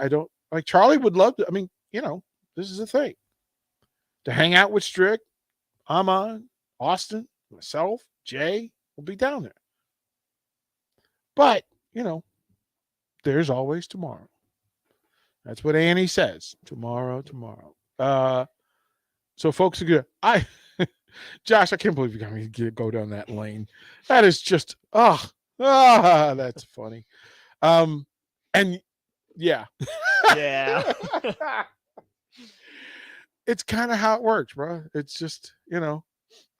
don't – like, Charlie would love to – I mean, you know, this is the thing. To hang out with Strick, Amon, Austin, myself, Jay will be down there. But, you know, there's always tomorrow. That's what Annie says. Tomorrow. So folks are good. Josh, I can't believe you got me to go down that lane. That is just, that's funny. And yeah. Yeah. It's kind of how it works, bro. It's just, you know,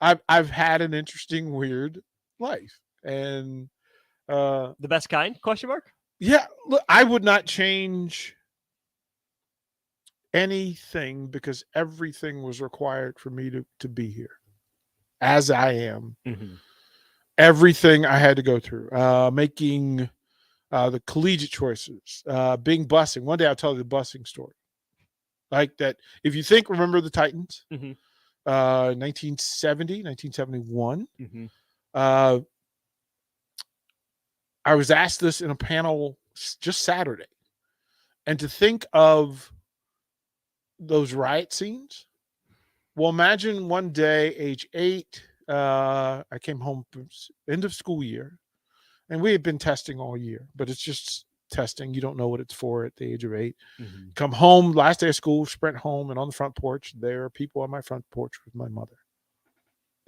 I've had an interesting, weird life. And the best kind? Question mark? Yeah, look, I would not change anything because everything was required for me to be here as I am. Mm-hmm. Everything I had to go through, making the collegiate choices, being busing. One day I'll tell you the busing story. Like that, if you think, remember the Titans, 1970, 1971. Mm-hmm. I was asked this in a panel just Saturday. And to think of those riot scenes, well, imagine one day, age 8, I came home end of school year, and we had been testing all year, but it's just testing. You don't know what it's for at the age of 8. Mm-hmm. Come home, last day of school, sprint home, and on the front porch, there are people on my front porch with my mother.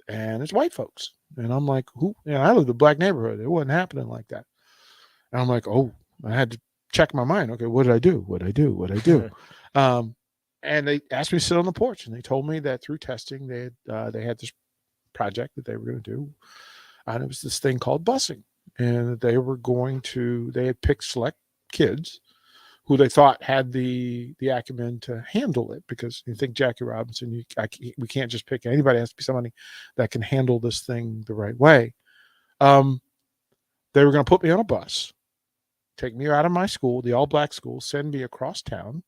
And it's white folks. And I'm like, who? You know, I live in a black neighborhood. It wasn't happening like that. And I'm like, oh, I had to check my mind. Okay, what did I do? And they asked me to sit on the porch, and they told me that through testing, they had this project that they were going to do. And it was this thing called busing. And they had picked select kids who they thought had the acumen to handle it, because you think Jackie Robinson, we can't just pick anybody. It has to be somebody that can handle this thing the right way. They were going to put me on a bus, take me out of my school, the all-black school, send me across town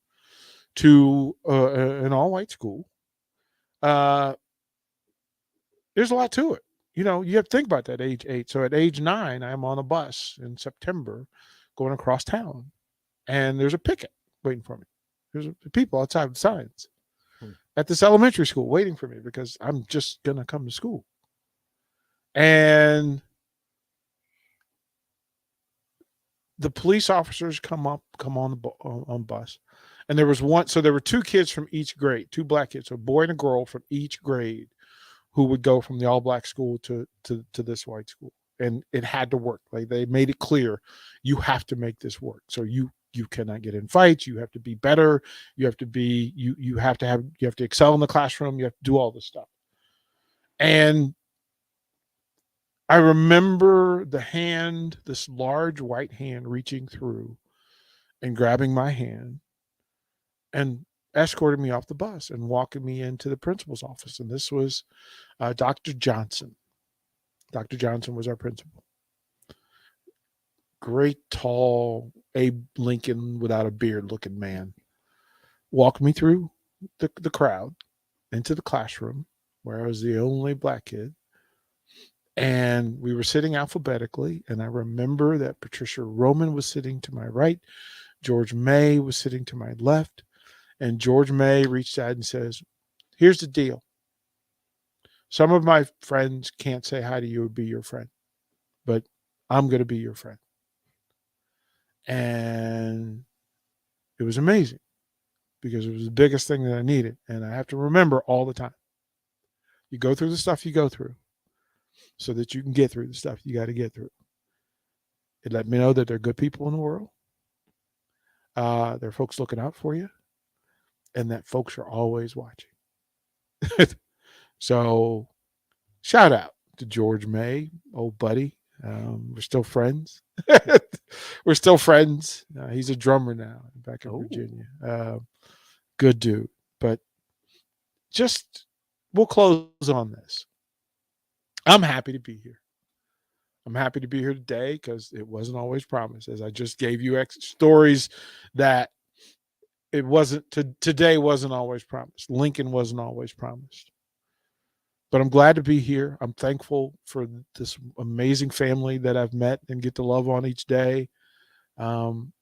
to an all-white school. There's a lot to it. You know, you have to think about that age 8. So at age 9, I'm on a bus in September going across town, and there's a picket waiting for me. There's people outside with signs at this elementary school waiting for me because I'm just going to come to school. And the police officers come on the bus. And there was one, so there were 2 kids from each grade, 2 black kids, so a boy and a girl from each grade, who would go from the all-black school to this white school. And it had to work. Like, they made it clear, you have to make this work. So you cannot get in fights. You have to be better. You have to be, you have to excel in the classroom. You have to do all this stuff. And I remember this large white hand reaching through and grabbing my hand and escorted me off the bus and walking me into the principal's office. And this was Dr. Johnson. Dr. Johnson was our principal. Great, tall, Abe Lincoln without a beard looking man. Walked me through the crowd into the classroom where I was the only black kid. And we were sitting alphabetically. And I remember that Patricia Roman was sitting to my right. George May was sitting to my left. And George May reached out and says, here's the deal. Some of my friends can't say hi to you or be your friend, but I'm going to be your friend. And it was amazing because it was the biggest thing that I needed. And I have to remember all the time, you go through the stuff you go through so that you can get through the stuff you got to get through. It let me know that there are good people in the world. There are folks looking out for you. And that folks are always watching. So shout out to George May, old buddy. We're still friends. We're still friends. He's a drummer now back in Virginia. Good dude. But we'll close on this. I'm happy to be here. I'm happy to be here today because it wasn't always promised. As I just gave you stories that it wasn't today wasn't always promised. Lincoln wasn't always promised. But I'm glad to be here. I'm thankful for this amazing family that I've met and get to love on each day. I'm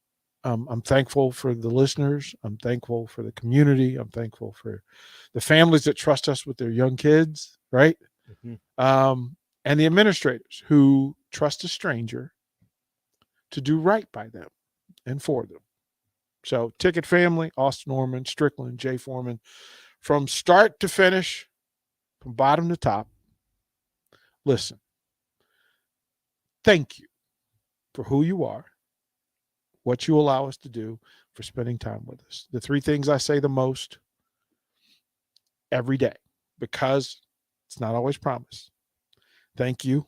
thankful for the listeners. I'm thankful for the community. I'm thankful for the families that trust us with their young kids, right? Mm-hmm. And the administrators who trust a stranger to do right by them and for them. So Ticket Family, Austin Norman, Strickland, Jay Foreman, from start to finish, from bottom to top, listen, thank you for who you are, what you allow us to do, for spending time with us. The 3 things I say the most every day, because it's not always promised. Thank you.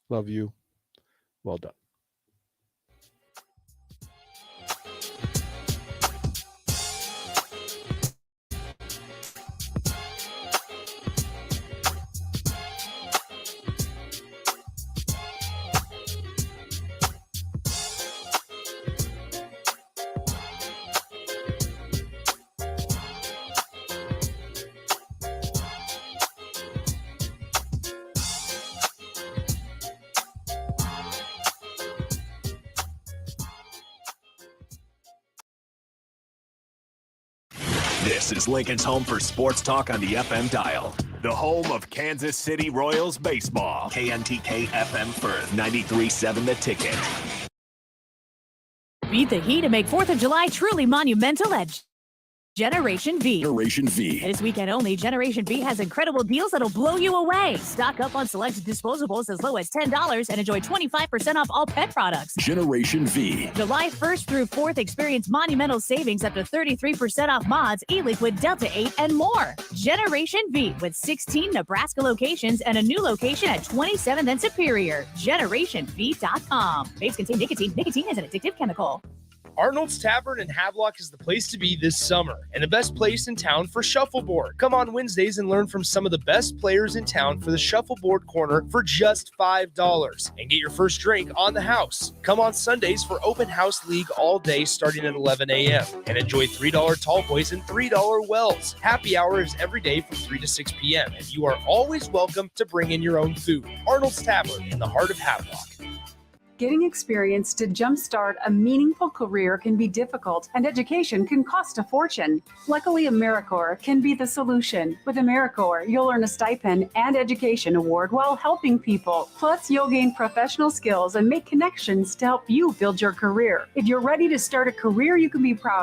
Love you. Well done. This is Lincoln's home for sports talk on the FM dial. The home of Kansas City Royals baseball. KNTK FM Firth, 93.7 The Ticket. Beat the heat and make 4th of July truly monumental at Generation V. Generation V. This weekend only, Generation V has incredible deals that'll blow you away. Stock up on selected disposables as low as $10 and enjoy 25% off all pet products. Generation V. July 1st through 4th, experience monumental savings up to 33% off mods, e-liquid, Delta 8, and more. Generation V with 16 Nebraska locations and a new location at 27th and Superior. GenerationV.com. Vapes contain nicotine. Nicotine is an addictive chemical. Arnold's Tavern in Havelock is the place to be this summer, and the best place in town for shuffleboard. Come on Wednesdays and learn from some of the best players in town for the shuffleboard corner for just $5 and get your first drink on the house. Come on Sundays for open house league all day starting at 11 a.m. and enjoy $3 tall boys and $3 wells. Happy hour is every day from 3 to 6 p.m. and you are always welcome to bring in your own food. Arnold's Tavern in the heart of Havelock. Getting experience to jumpstart a meaningful career can be difficult, and education can cost a fortune. Luckily, AmeriCorps can be the solution. With AmeriCorps, you'll earn a stipend and education award while helping people. Plus, you'll gain professional skills and make connections to help you build your career. If you're ready to start a career you can be proud